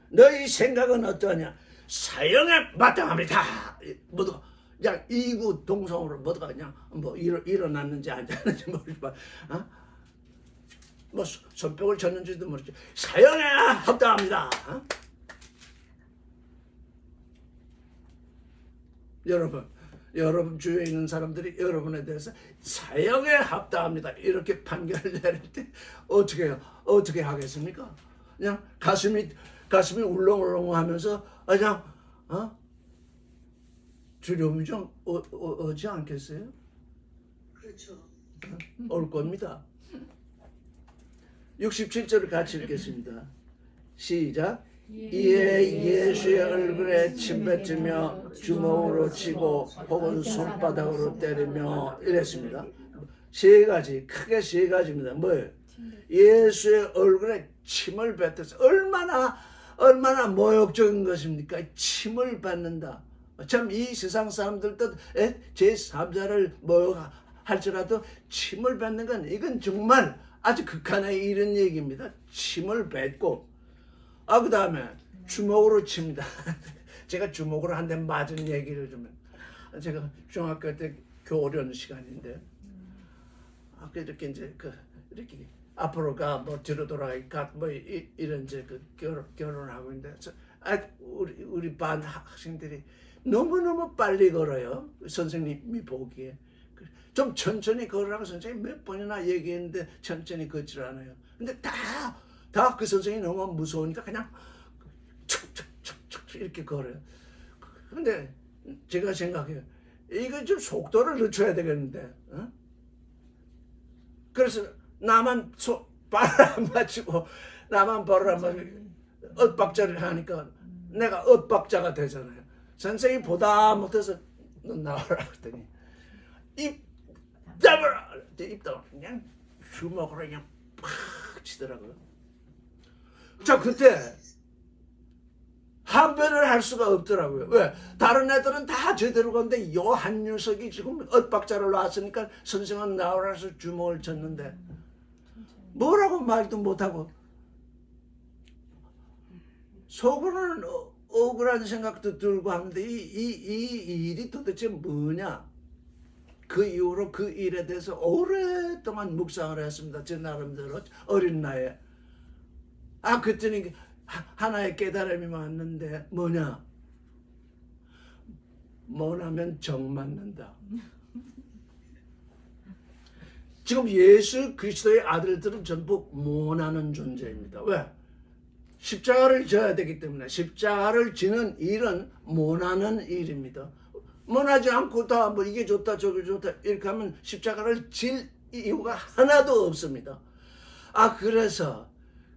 너희 생각은 어떠하냐? 사형에 마땅합니다. 모두가 그냥 이구 동성으로 모두가 그냥 일어났는지 안 일어났는지 모르지만, 손뼉을 쳤는지도 모르죠. 사형에 합당합니다. 여러분 주위에 있는 사람들이 여러분에 대해서 사형에 합당합니다 이렇게 판결을 내릴 때 어떻게 하겠습니까? 그냥 가슴이 울렁울렁하면서 그냥 두려움이 좀 오지 않겠어요? 그렇죠. 올 겁니다. 67절을 같이 읽겠습니다. 시작. 이에 예수의 얼굴에 침 뱉으며 주먹으로 치고 혹은 손바닥으로 때리며 이랬습니다. 크게 세 가지입니다. 뭐예요? 예수의 얼굴에 침을 뱉어서 얼마나 모욕적인 것입니까? 침을 뱉는다. 참 이 세상 사람들도 제3자를 모욕할지라도 침을 뱉는 건 이건 정말 아주 극한의 이런 얘기입니다. 침을 뱉고 그 다음에 주먹으로 칩니다. 제가 주먹으로 한 대 맞은 얘기를 좀, 제가 중학교 때 교련 시간인데, 이렇게 이제 이렇게 앞으로 뒤로 돌아가 이런 이제 결혼하고 있는데, 우리 반 학생들이 너무너무 빨리 걸어요. 선생님이 보기에. 좀 천천히 걸으라고 선생님이 몇 번이나 얘기했는데 천천히 걷질 않아요. 근데 다 그 선생님이 너무 무서우니까 그냥 툭툭툭툭 이렇게 걸어요. 근데 제가 생각해요. 이거 좀 속도를 늦춰야 되겠는데. 그래서 나만 발을 안 맞추고 나만 발을 안 맞추고 엇박자를 하니까 내가 엇박자가 되잖아요. 선생님이 보다 못해서 너 나와라 했더니 입 다물어! 입 다물어. 그냥 주먹으로 그냥 팍 치더라고요. 자, 그때 항변을 할 수가 없더라고요. 왜? 다른 애들은 다 제대로 갔는데 요 한 녀석이 지금 엇박자를 놨으니까 선생은 나오라서 주먹을 쳤는데 뭐라고 말도 못하고 속으로는 억울한 생각도 들고 하는데 이 일이 도대체 뭐냐? 그 이후로 그 일에 대해서 오랫동안 묵상을 했습니다. 제 나름대로 어린 나이에. 그랬더니 하나의 깨달음이 왔는데 뭐냐? 모나면 정 맞는다. 지금 예수 그리스도의 아들들은 전부 모나는 존재입니다. 왜? 십자가를 져야 되기 때문에. 십자가를 지는 일은 모나는 일입니다. 모나지 않고 다 이게 좋다 저게 좋다 이렇게 하면 십자가를 질 이유가 하나도 없습니다.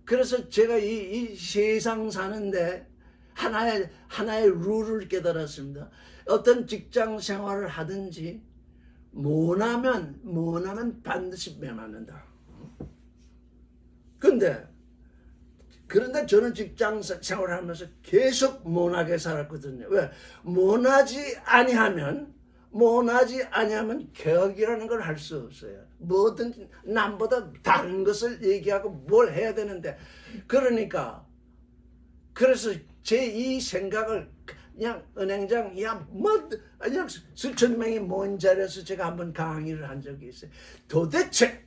그래서 제가 이 세상 사는데 하나의 룰을 깨달았습니다. 어떤 직장 생활을 하든지 모나면 반드시 면하는다. 그런데 저는 직장 생활을 하면서 계속 모나게 살았거든요. 왜? 모나지 아니하면 개혁이라는 걸 할 수 없어요. 뭐든지 남보다 다른 것을 얘기하고 뭘 해야 되는데, 그래서 제 이 생각을 그냥 은행장 야뭐 그냥 수천 명이 모인 자리에서 제가 한번 강의를 한 적이 있어요. 도대체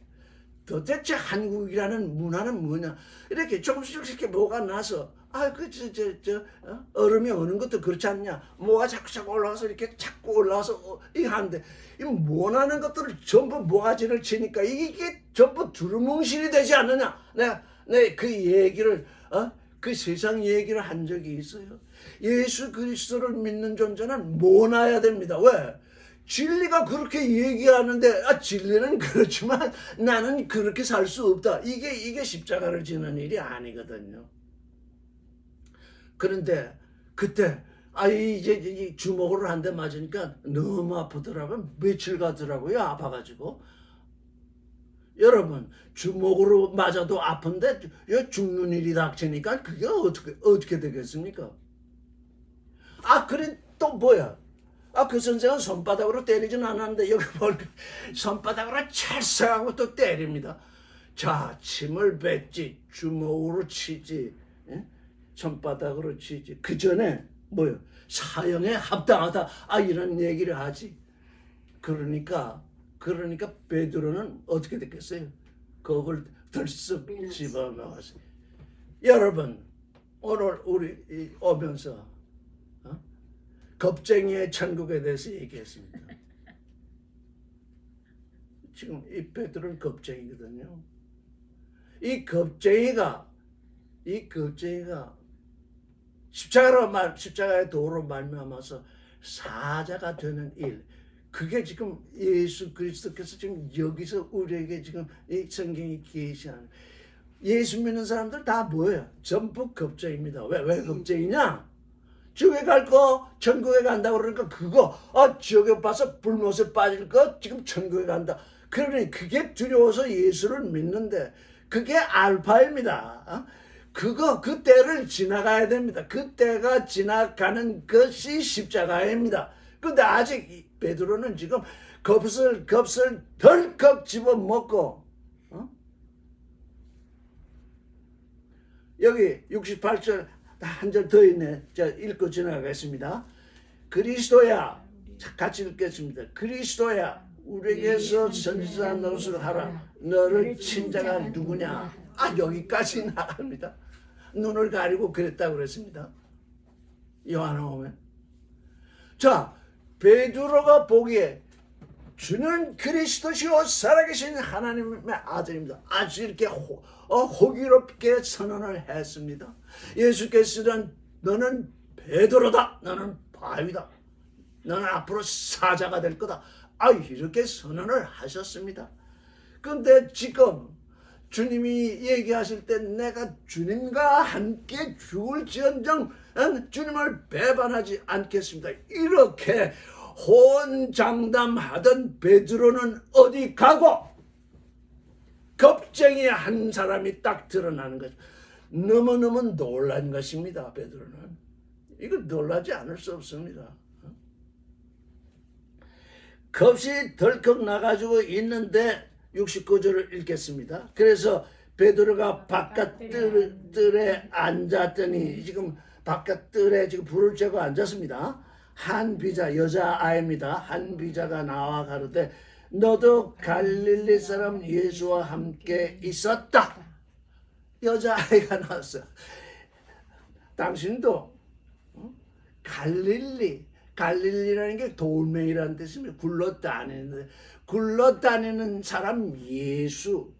한국이라는 문화는 뭐냐? 이렇게 조금씩 이렇게 뭐가 나서 얼음이 오는 것도 그렇지 않냐? 뭐가 자꾸 올라와서 이렇게 자꾸 올라와서 이거 하는데 이 원하는 것들을 전부 모가지를 치니까 이게 전부 두루뭉실이 되지 않느냐? 내가 그 얘기를 그 세상 얘기를 한 적이 있어요. 예수 그리스도를 믿는 존재는 모나야 됩니다. 왜? 진리가 그렇게 얘기하는데 진리는 그렇지만 나는 그렇게 살 수 없다. 이게 십자가를 지는 일이 아니거든요. 그런데 그때 이제 주먹으로 한 대 맞으니까 너무 아프더라고요. 며칠 가더라고요. 아파가지고. 여러분 주먹으로 맞아도 아픈데 죽는 일이 닥치니까 그게 어떻게 되겠습니까? 그래 또 뭐야? 그 선생은 손바닥으로 때리진 않았는데 여기 보니까 손바닥으로 찰싹하고 또 때립니다. 자, 침을 뱉지, 주먹으로 치지, 손바닥으로 치지. 그 전에 뭐요? 사형에 합당하다. 이런 얘기를 하지. 그러니까 베드로는 어떻게 됐겠어요? 겁을 들썩 집어넣었어요. 여러분 오늘 우리 오면서 겁쟁이의 천국에 대해서 얘기했습니다. 지금 이 베드로는 겁쟁이거든요. 이 겁쟁이가 십자가의 도로 말미암아서 사자가 되는 일. 그게 지금 예수 그리스도께서 지금 여기서 우리에게 지금 이 성경이 계시하는 예수 믿는 사람들 다 뭐예요? 전부 겁쟁입니다. 왜 겁쟁이냐? 지옥에 갈 거 천국에 간다고 그러니까 그거 지옥에 봐서 불못에 빠질 거 지금 천국에 간다. 그러니 그게 두려워서 예수를 믿는데 그게 알파입니다. 그 때를 지나가야 됩니다. 그 때가 지나가는 것이 십자가입니다. 근데 아직 베드로는 지금 겁을 덜컥 집어먹고 여기 68절 한 절 더 있네. 자, 읽고 지나가겠습니다. 그리스도야, 같이 읽겠습니다. 그리스도야, 우리에게서 선지자 노릇을 하라. 너를 친 자가 누구냐? 여기까지 나갑니다. 눈을 가리고 그랬다고 그랬습니다. 요한복음에. 자, 베드로가 보기에 주는 그리스도시요 살아계신 하나님의 아들입니다. 아주 이렇게 호기롭게 선언을 했습니다. 예수께서는 너는 베드로다. 너는 바위다. 너는 앞으로 사자가 될 거다. 이렇게 선언을 하셨습니다. 그런데 지금 주님이 얘기하실 때 내가 주님과 함께 죽을지언정 주님을 배반하지 않겠습니다. 이렇게 호언장담하던 베드로는 어디 가고 겁쟁이 한 사람이 딱 드러나는 거죠. 너무너무 놀란 것입니다. 베드로는. 이걸 놀라지 않을 수 없습니다. 겁이 덜컥 나가지고 있는데 69절을 읽겠습니다. 그래서 베드로가 바깥뜰에 앉았더니 지금 바깥뜰에 지금 불을 쬐고 앉았습니다. 한 비자 여자아이입니다. 한 비자가 나와 가로되 너도 갈릴리 사람 예수와 함께 있었다. 여자아이가 나왔어. 당신도 갈릴리라는 게 돌멩이라는 뜻입니다. 굴러다니는 사람 예수.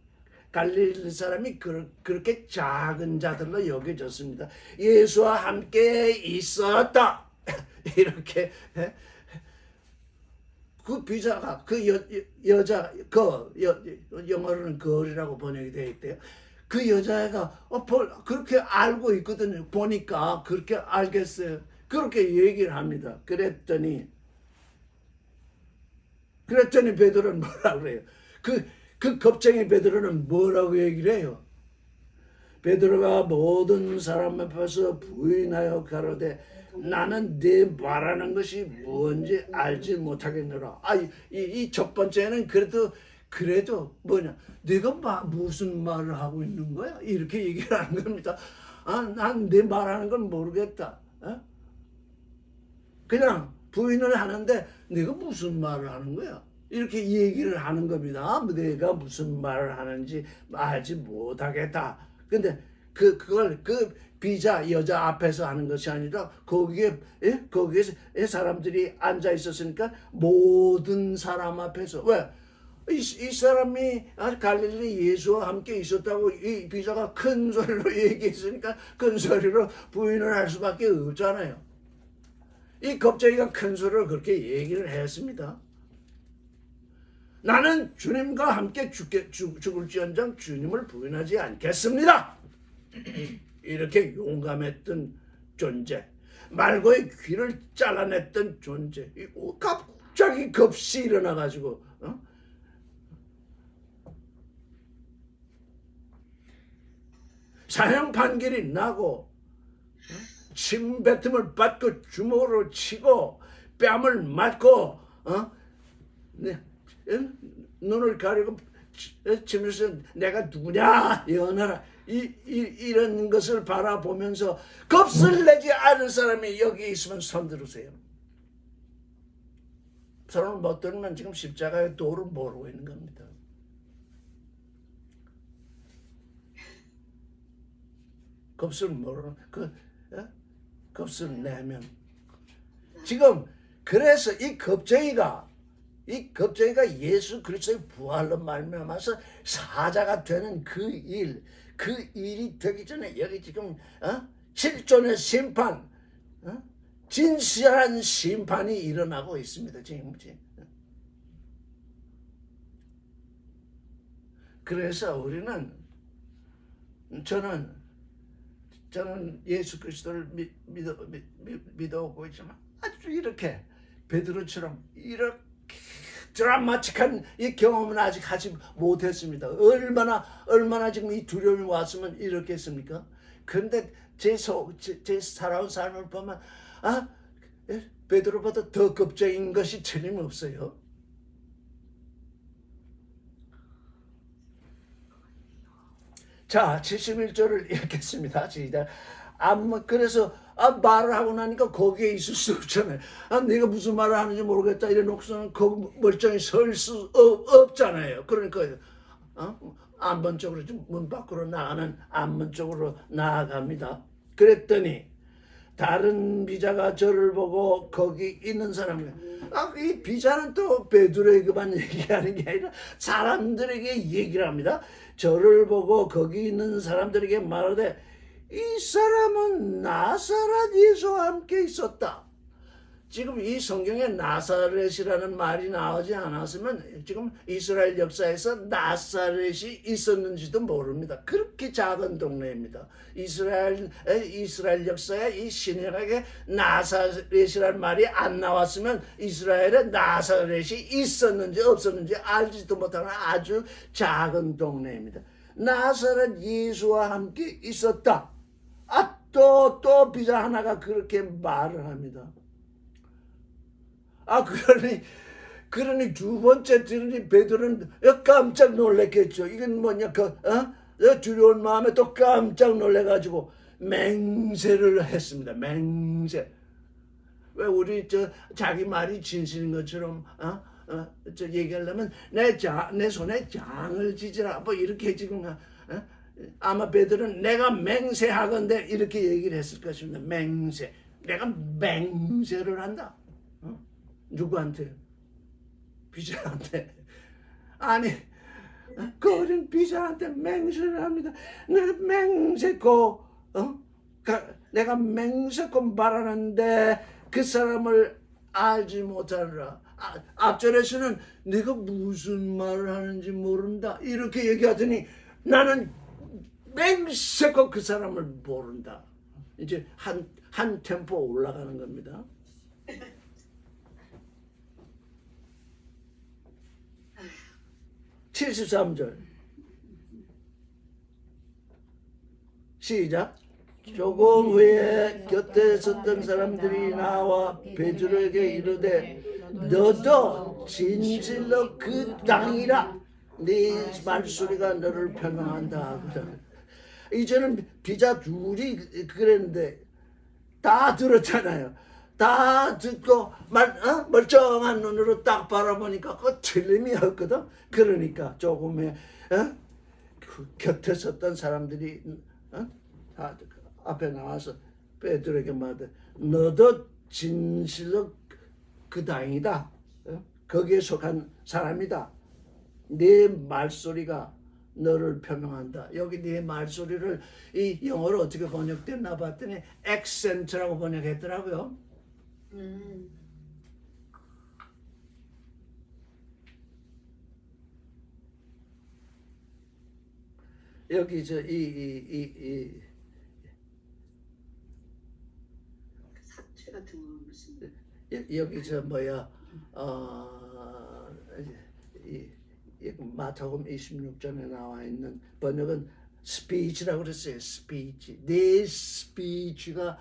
갈릴리 사람이 그렇게 작은 자들로 여겨졌습니다. 예수와 함께 있었다. 이렇게 그 비자가 여자 영어로는 girl이라고 번역이 되어 있대요. 그 여자애가 그렇게 알고 있거든요. 보니까 그렇게 알겠어요. 그렇게 얘기를 합니다. 그랬더니 베드로는 뭐라고 그래요? 그 겁쟁이 베드로는 뭐라고 얘기를 해요? 베드로가 모든 사람 앞에서 부인하여 가로되 나는 네 말하는 것이 뭔지 알지 못하겠노라. 이 첫 번째는 그래도 뭐냐? 네가 무슨 말을 하고 있는 거야? 이렇게 얘기를 하는 겁니다. 난 네 말하는 건 모르겠다. 그냥 부인을 하는데 내가 무슨 말을 하는 거야? 이렇게 얘기를 하는 겁니다. 내가 무슨 말을 하는지 알지 못하겠다. 근데 그걸 그 비자 여자 앞에서 하는 것이 아니라 거기에 사람들이 앉아 있었으니까 모든 사람 앞에서 왜? 이 사람이 갈릴리 예수와 함께 있었다고 이 비자가 큰 소리로 얘기했으니까 큰 소리로 부인을 할 수밖에 없잖아요. 이 겁쟁이가 큰 소리로 그렇게 얘기를 했습니다. 나는 주님과 함께 죽을지언정 주님을 부인하지 않겠습니다. 이렇게 용감했던 존재, 말고의 귀를 잘라냈던 존재, 갑자기 급시 일어나가지고 사형 판결이 나고 침뱉음을 받고 주먹으로 치고 뺨을 맞고 눈을 가리고 치면서 내가 누구냐 연하라 이런 것을 바라보면서 겁을 내지 않은 사람이 여기 있으면 손 들으세요. 손을 못 들면 지금 십자가의 도를 모르고 있는 겁니다. 겁을 모르는 겁을 내면 지금 그래서 이 겁쟁이가 예수 그리스도의 부활로 말미암아서 사자가 되는 그 일이 되기 전에 여기 지금 실존의 심판, 진실한 심판이 일어나고 있습니다. 지금. 그래서 저는 예수 그리스도를 믿어오고 있지만 아주 이렇게 베드로처럼 이렇게 드라마틱한 이 경험은 아직 하지 못했습니다. 얼마나 지금 이 두려움이 왔으면 이렇게 했습니까? 그런데 제 살아온 삶을 보면 베드로보다 더 겁쟁인 것이 틀림없어요. 자, 71절을 읽겠습니다. 시작. 그래서 말을 하고 나니까 거기에 있을 수 없잖아요. 내가 무슨 말을 하는지 모르겠다 이래 놓고서는 거기 멀쩡히 설 수 없잖아요. 그러니까 안번 쪽으로 좀 문 밖으로 나가는 안문 쪽으로 나아갑니다. 그랬더니 다른 비자가 저를 보고 거기 있는 사람이 이 비자는 또 베드로에게만 얘기하는 게 아니라 사람들에게 얘기를 합니다. 저를 보고 거기 있는 사람들에게 말하되 이 사람은 나사렛 예수와 함께 있었다. 지금 이 성경에 나사렛이라는 말이 나오지 않았으면 지금 이스라엘 역사에서 나사렛이 있었는지도 모릅니다. 그렇게 작은 동네입니다. 이스라엘 역사에 이 신약에 나사렛이라는 말이 안 나왔으면 이스라엘에 나사렛이 있었는지 없었는지 알지도 못하는 아주 작은 동네입니다. 나사렛 예수와 함께 있었다. 또 비자 하나가 그렇게 말을 합니다. 그러니 두 번째 들으니 베드로는 깜짝 놀랐겠죠. 이건 뭐냐, 두려운 마음에 또 깜짝 놀래가지고 맹세를 했습니다. 맹세. 왜 우리 자기 말이 진실인 것처럼 얘기하려면 내 손에 장을 지지라 뭐 이렇게 지금 아마 베드로는 내가 맹세하건대 이렇게 얘기를 했을 것입니다. 맹세. 내가 맹세를 한다. 누구한테? 비자한테. 아니 그 어린 비자한테 맹세를 합니다. 내가 맹세코 내가 맹세코 말하는데 그 사람을 알지 못하느라. 앞절에서는 내가 무슨 말을 하는지 모른다 이렇게 얘기하더니 나는 맹세코 그 사람을 모른다. 이제 한 템포 올라가는 겁니다. (73절) 시작. 조금 후에 곁에 섰던 사람들이 나와 베드로에게 이르되 너도 진실로 그 땅이라 네 말소리가 너를 표명한다. 이제는 비자 둘이 그랬는데 다 들었잖아요. 다 듣고 멀쩡한 눈으로 딱 바라보니까 그 틀림이 없거든. 그러니까 조금의 그 곁에 섰던 사람들이 다 앞에 나와서 베드로에게 말하되 너도 진실로 그 다행이다. 거기에 속한 사람이다. 네 말소리가 너를 표명한다. 여기 네 말소리를 이 영어로 어떻게 번역됐나 봤더니 액센트라고 번역했더라고요. 여기 사체 같은 거 무슨 여기 이 마태복음 26장에 나와 있는 번역은 스피치라고 그랬어요. 스피치. 내 스피치가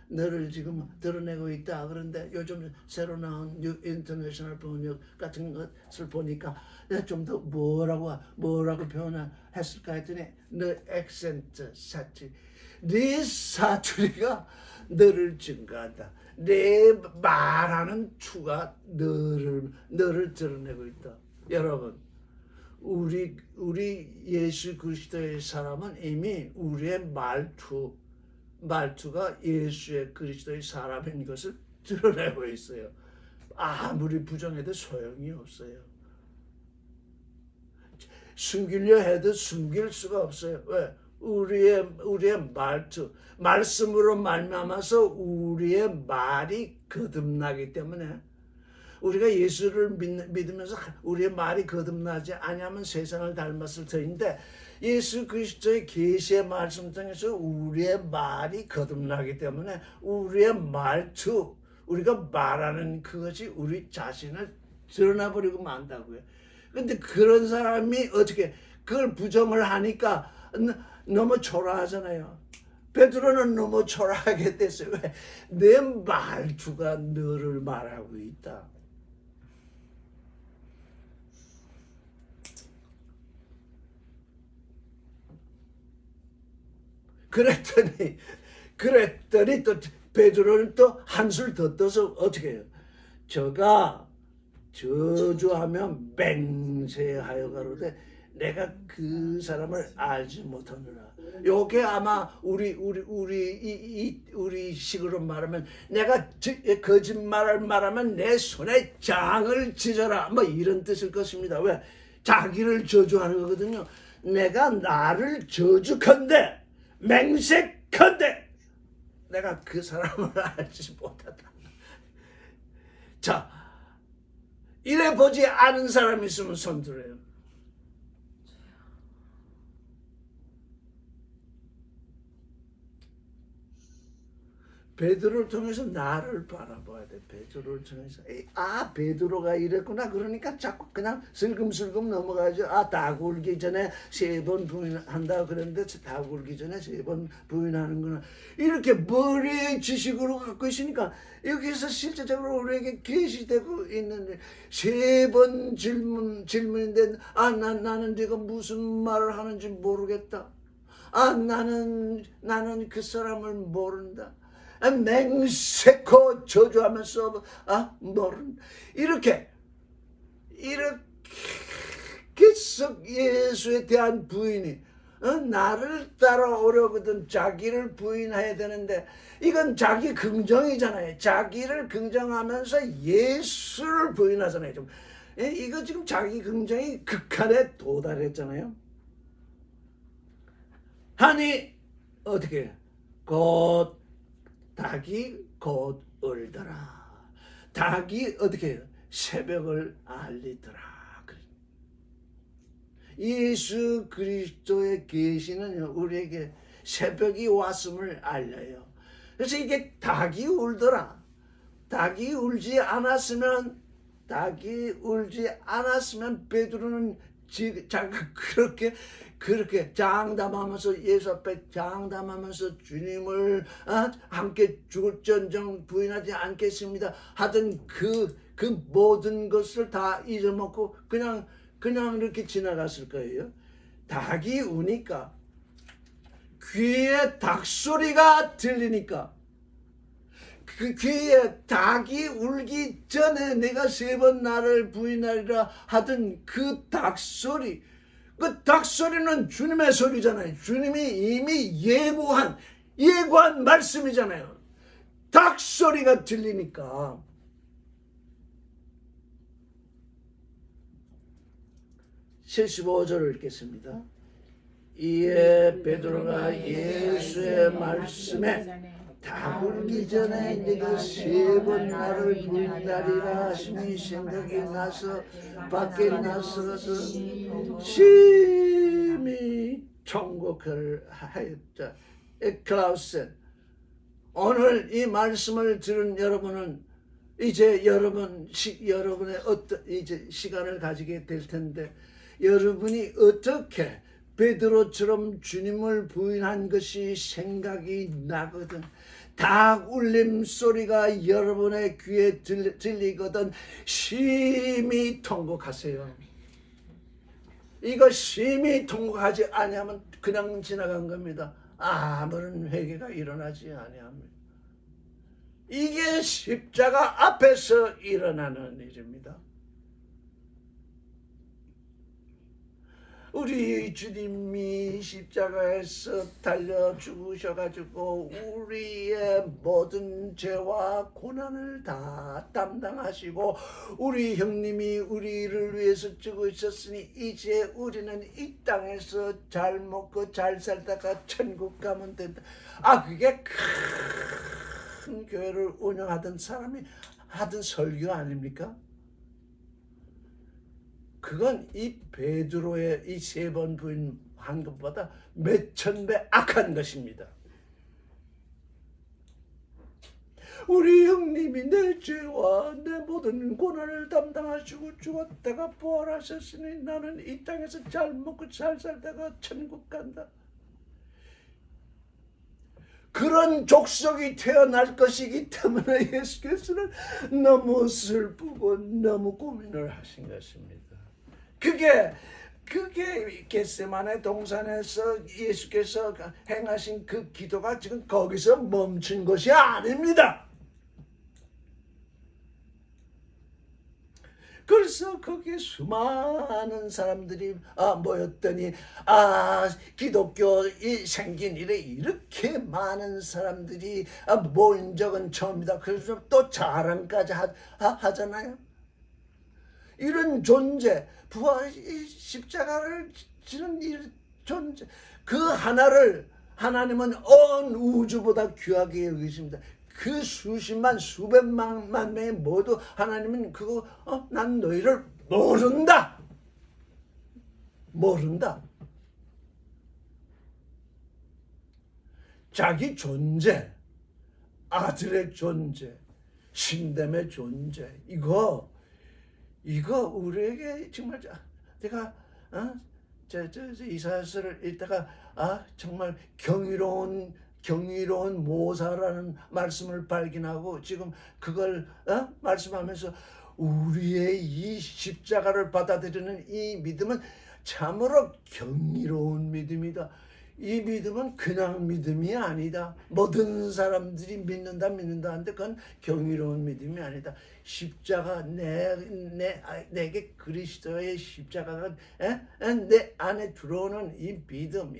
너를 지금 드러내고 있다. 그런데 요즘 새로 나온 뉴 인터내셔널 번역 같은 것을 보니까 좀 더 뭐라고 표현했을까 했더니 너 액센트 사투리. 네 사투리가 너를 증가한다. 내 말하는 추가 너를 드러내고 있다. 여러분, 우리 예수 그리스도의 사람은 이미 우리의 말투가 예수의 그리스도의 사람인 것을 드러내고 있어요. 아무리 부정해도 소용이 없어요. 숨기려 해도 숨길 수가 없어요. 왜? 우리의 말투, 말씀으로 말미암아서 우리의 말이 거듭나기 때문에 우리가 예수를 믿으면서 우리의 말이 거듭나지 아니하면 세상을 닮았을 터인데 예수 그리스도의 계시의 말씀 통해서 우리의 말이 거듭나기 때문에 우리의 말투, 우리가 말하는 그것이 우리 자신을 드러나버리고 만다고요. 근데 그런 사람이 어떻게 그걸 부정을 하니까 너무 초라하잖아요. 베드로는 너무 초라하게 됐어요. 왜? 내 말투가 너를 말하고 있다. 그랬더니 또 베드로는 또 한술 더 떠서 어떻게 해요? 저가 저주하면 맹세하여 가로되 내가 그 사람을 알지 못하느라. 요게 아마 우리 식으로 말하면 내가 거짓말을 말하면 내 손에 장을 찢어라. 뭐 이런 뜻일 것입니다. 왜? 자기를 저주하는 거거든요. 내가 나를 저주컨대 맹세컨대 내가 그 사람을 알지 못하다. 자, 이래 보지 않은 사람이 있으면 손 들어요. 베드로를 통해서 나를 바라봐야 돼. 베드로를 통해서 베드로가 이랬구나. 그러니까 자꾸 그냥 슬금슬금 넘어가죠. 다 굴기 전에 3번 부인한다 그랬는데 다 굴기 전에 3번 부인하는구나. 이렇게 머리에 지식으로 갖고 있으니까 여기서 실제적으로 우리에게 계시되고 있는데 3번 질문인데 나는 네가 무슨 말을 하는지 모르겠다. 나는 그 사람을 모른다. 맹세코 저주하면서 모른 이렇게 계속 예수에 대한 부인이 나를 따라오려거든 자기를 부인해야 되는데 이건 자기 긍정이잖아요. 자기를 긍정하면서 예수를 부인하잖아요. 좀 이거 지금 자기 긍정이 극한에 도달했잖아요. 하니 어떻게 닭이 곧 울더라. 닭이 어떻게 해요? 새벽을 알리더라. 예수 그리스도의 계시는 우리에게 새벽이 왔음을 알려요. 그래서 이게 닭이 울더라. 닭이 울지 않았으면 베드로는 그렇게 장담하면서 예수 앞에 장담하면서 주님을 함께 죽을전정 부인하지 않겠습니다 하던 그 모든 것을 다 잊어먹고 그냥 이렇게 지나갔을 거예요. 닭이 우니까 귀에 닭소리가 들리니까 그 귀에 닭이 울기 전에 내가 3번 나를 부인하리라 하던 그 닭소리, 그 닭소리는 주님의 소리잖아요. 주님이 이미 예고한 말씀이잖아요. 닭소리가 들리니까. 75절을 읽겠습니다. 이에 베드로가 예수의 말씀에 닭 울기 전에 네가 3번 나를 부인하리라 하심이 생각이 나서 밖에 나서서 심히 통곡을 하였다. 클라우센, 오늘 이 말씀을 들은 여러분은 이제 여러분의 어떤 이제 시간을 가지게 될 텐데, 여러분이 어떻게 베드로처럼 주님을 부인한 것이 생각이 나거든. 닭 울림 소리가 여러분의 귀에 들리거든. 심히 통곡하세요. 이거 심히 통곡하지 아니하면 그냥 지나간 겁니다. 아무런 회개가 일어나지 아니합니다. 이게 십자가 앞에서 일어나는 일입니다. 우리 주님이 십자가에서 달려 죽으셔가지고 우리의 모든 죄와 고난을 다 담당하시고 우리 형님이 우리를 위해서 죽으셨으니 이제 우리는 이 땅에서 잘 먹고 잘 살다가 천국 가면 된다. 그게 큰 교회를 운영하던 사람이 하던 설교 아닙니까? 그건 이 베드로의 이 3번 부인한 것보다 몇천 배 악한 것입니다. 우리 형님이 내 죄와 내 모든 고난을 담당하시고 죽었다가 부활하셨으니 나는 이 땅에서 잘 먹고 잘 살다가 천국 간다. 그런 족속이 태어날 것이기 때문에 예수께서는 너무 슬프고 너무 고민을 하신 것입니다. 그게 겟세마네 동산에서 예수께서 행하신 그 기도가 지금 거기서 멈춘 것이 아닙니다. 그래서 거기에 수많은 사람들이 모였더니 기독교이 생긴 이래 이렇게 많은 사람들이 모인 적은 처음이다. 그래서 또 자랑까지 하잖아요. 이런 존재, 부활 십자가를 지는 이 존재, 그 하나를 하나님은 온 우주보다 귀하게 여기십니다. 그 수십만 수백만 명이 모두 하나님은 그거 난 너희를 모른다. 자기 존재, 아들의 존재, 신됨의 존재, 이거 우리에게 정말 내가 이사야서를 읽다가 정말 경이로운 모사라는 말씀을 발견하고 지금 그걸 말씀하면서 우리의 이 십자가를 받아들이는 이 믿음은 참으로 경이로운 믿음이다. 이 믿음은 그냥 믿음이 아니다. 모든 사람들이 믿는다 하는데 그건 경이로운 믿음이 아니다. 십자가 내게 그리스도의 십자가가 내 안에 들어오는 이 믿음,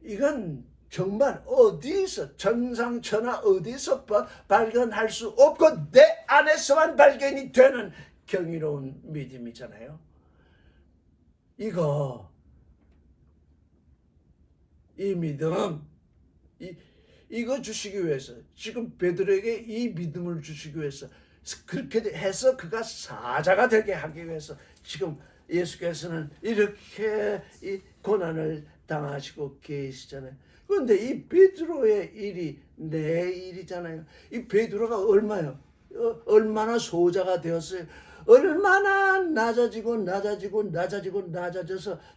이건 정말 어디서 천상천하 어디서 발견할 수 없고 내 안에서만 발견이 되는 경이로운 믿음이잖아요. 이 믿음은 이거 주시기 위해서, 지금 베드로에게 이 믿음을 주시기 위해서, 그렇게 해서 그가 사자가 되게 하기 위해서 지금 예수께서는 이렇게 이 고난을 당하시고 계시잖아요. 그런데 이 베드로의 일이 내 일이잖아요. 이 베드로가 얼마나 소자가 되었어요. 얼마나 낮아져서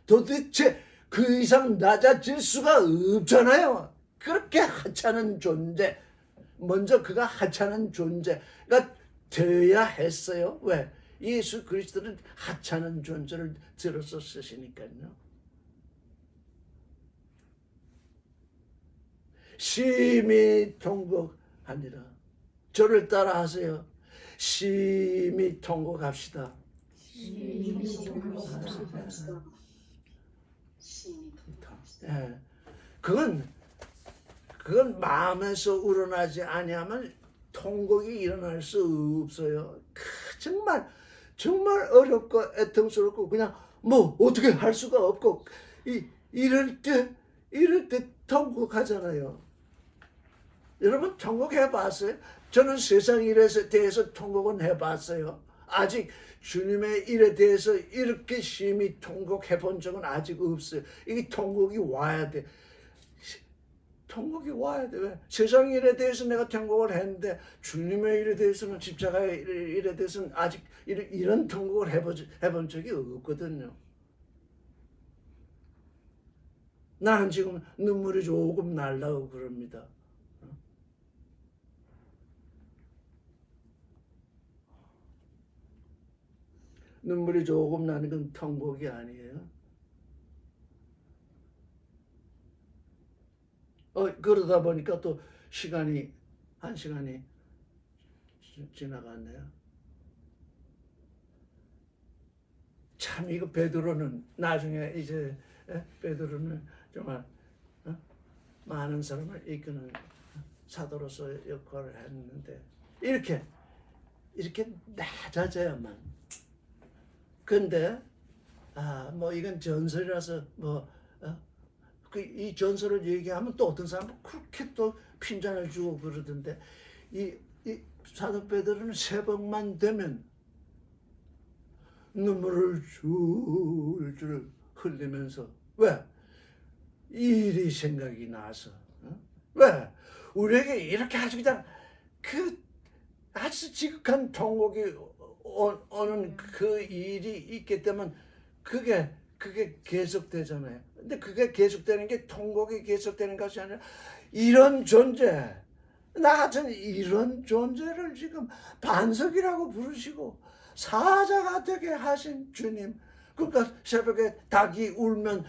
도대체 그 이상 낮아질 수가 없잖아요. 그렇게 하찮은 존재, 먼저 그가 하찮은 존재가 되어야 했어요. 왜? 예수 그리스도는 하찮은 존재를 들어서 쓰시니까요. 심히 통곡하니라. 저를 따라 하세요. 심히 통곡합시다. 예. 그건 마음에서 우러나지 아니하면 통곡이 일어날 수 없어요. 정말 어렵고 애통스럽고 그냥 뭐 어떻게 할 수가 없고 이럴 때 통곡하잖아요. 여러분 통곡해 봤어요? 저는 세상 일에 대해서 통곡은 해봤어요. 아직 주님의 일에 대해서 이렇게 심히 통곡해 본 적은 아직 없어요. 이게 통곡이 와야 돼. 통곡이 와야 돼. 왜? 세상 일에 대해서 내가 통곡을 했는데 주님의 일에 대해서는 십자가의 일에 대해서는 아직 이런 통곡을 해본 적이 없거든요. 나는 지금 눈물이 조금 날라고 그럽니다. 눈물이 조금 나는 건 통곡이 아니에요. 그러다 보니까 또 한 시간이 지나갔네요. 참 이거 베드로는 나중에 이제 베드로는 정말 많은 사람을 이끄는 사도로서 역할을 했는데 이렇게 낮아져야만. 근데 뭐 이건 전설이라서 이 전설을 얘기하면 또 어떤 사람은 그렇게 또 핀잔을 주고 그러던데 이 사도 베드로는 새벽만 되면 눈물을 줄줄 흘리면서 왜? 일이 생각이 나서. 왜? 우리에게 이렇게 아주 그냥 아주 지극한 통곡이 오는 그 일이 있기 때문에 그게 계속되잖아요. 근데 그게 계속되는 게 통곡이 계속되는 것이 아니라 이런 존재, 나 같은 이런 존재를 지금 반석이라고 부르시고 사자가 되게 하신 주님. 그러니까 새벽에 닭이 울면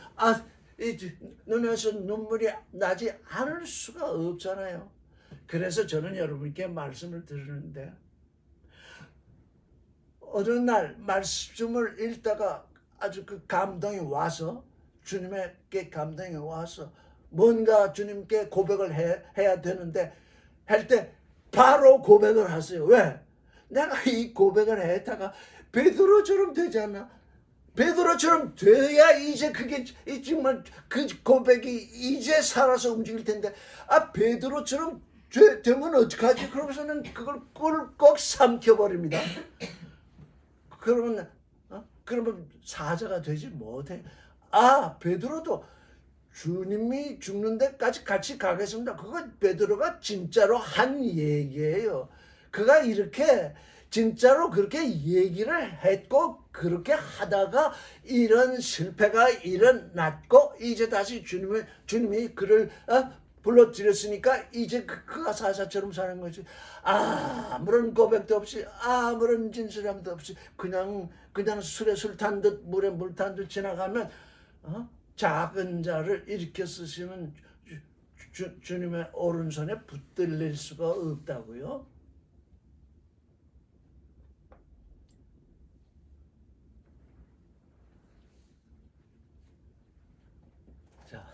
눈에서 눈물이 나지 않을 수가 없잖아요. 그래서 저는 여러분께 말씀을 드리는데 어느 날 말씀을 읽다가 아주 감동이 와서 주님께 감동이 와서 뭔가 주님께 고백을 해야 되는데 할 때 바로 고백을 하세요. 왜? 내가 이 고백을 했다가 베드로처럼 되지 않나? 베드로처럼 돼야 이제 그게 정말 그 고백이 이제 살아서 움직일 텐데 베드로처럼 되면 어떡하지? 그러면서는 그걸 꿀꺽 삼켜버립니다. 그러면 사자가 되지 못해. 베드로도 주님이 죽는 데까지 같이 가겠습니다. 그거 베드로가 진짜로 한 얘기예요. 그가 이렇게 진짜로 그렇게 얘기를 했고 그렇게 하다가 이런 실패가 일어났고 이제 다시 주님이 그를 불러들였으니까 이제 그가 사자처럼 사는 거지. 아무런 고백도 없이 아무런 진실함도 없이 그냥 술에 술 탄 듯 물에 물 탄 듯 지나가면 작은 자를 일으켜 쓰시는 주님의 오른손에 붙들릴 수가 없다고요. 자,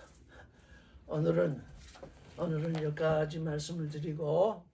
오늘은 여기까지 말씀을 드리고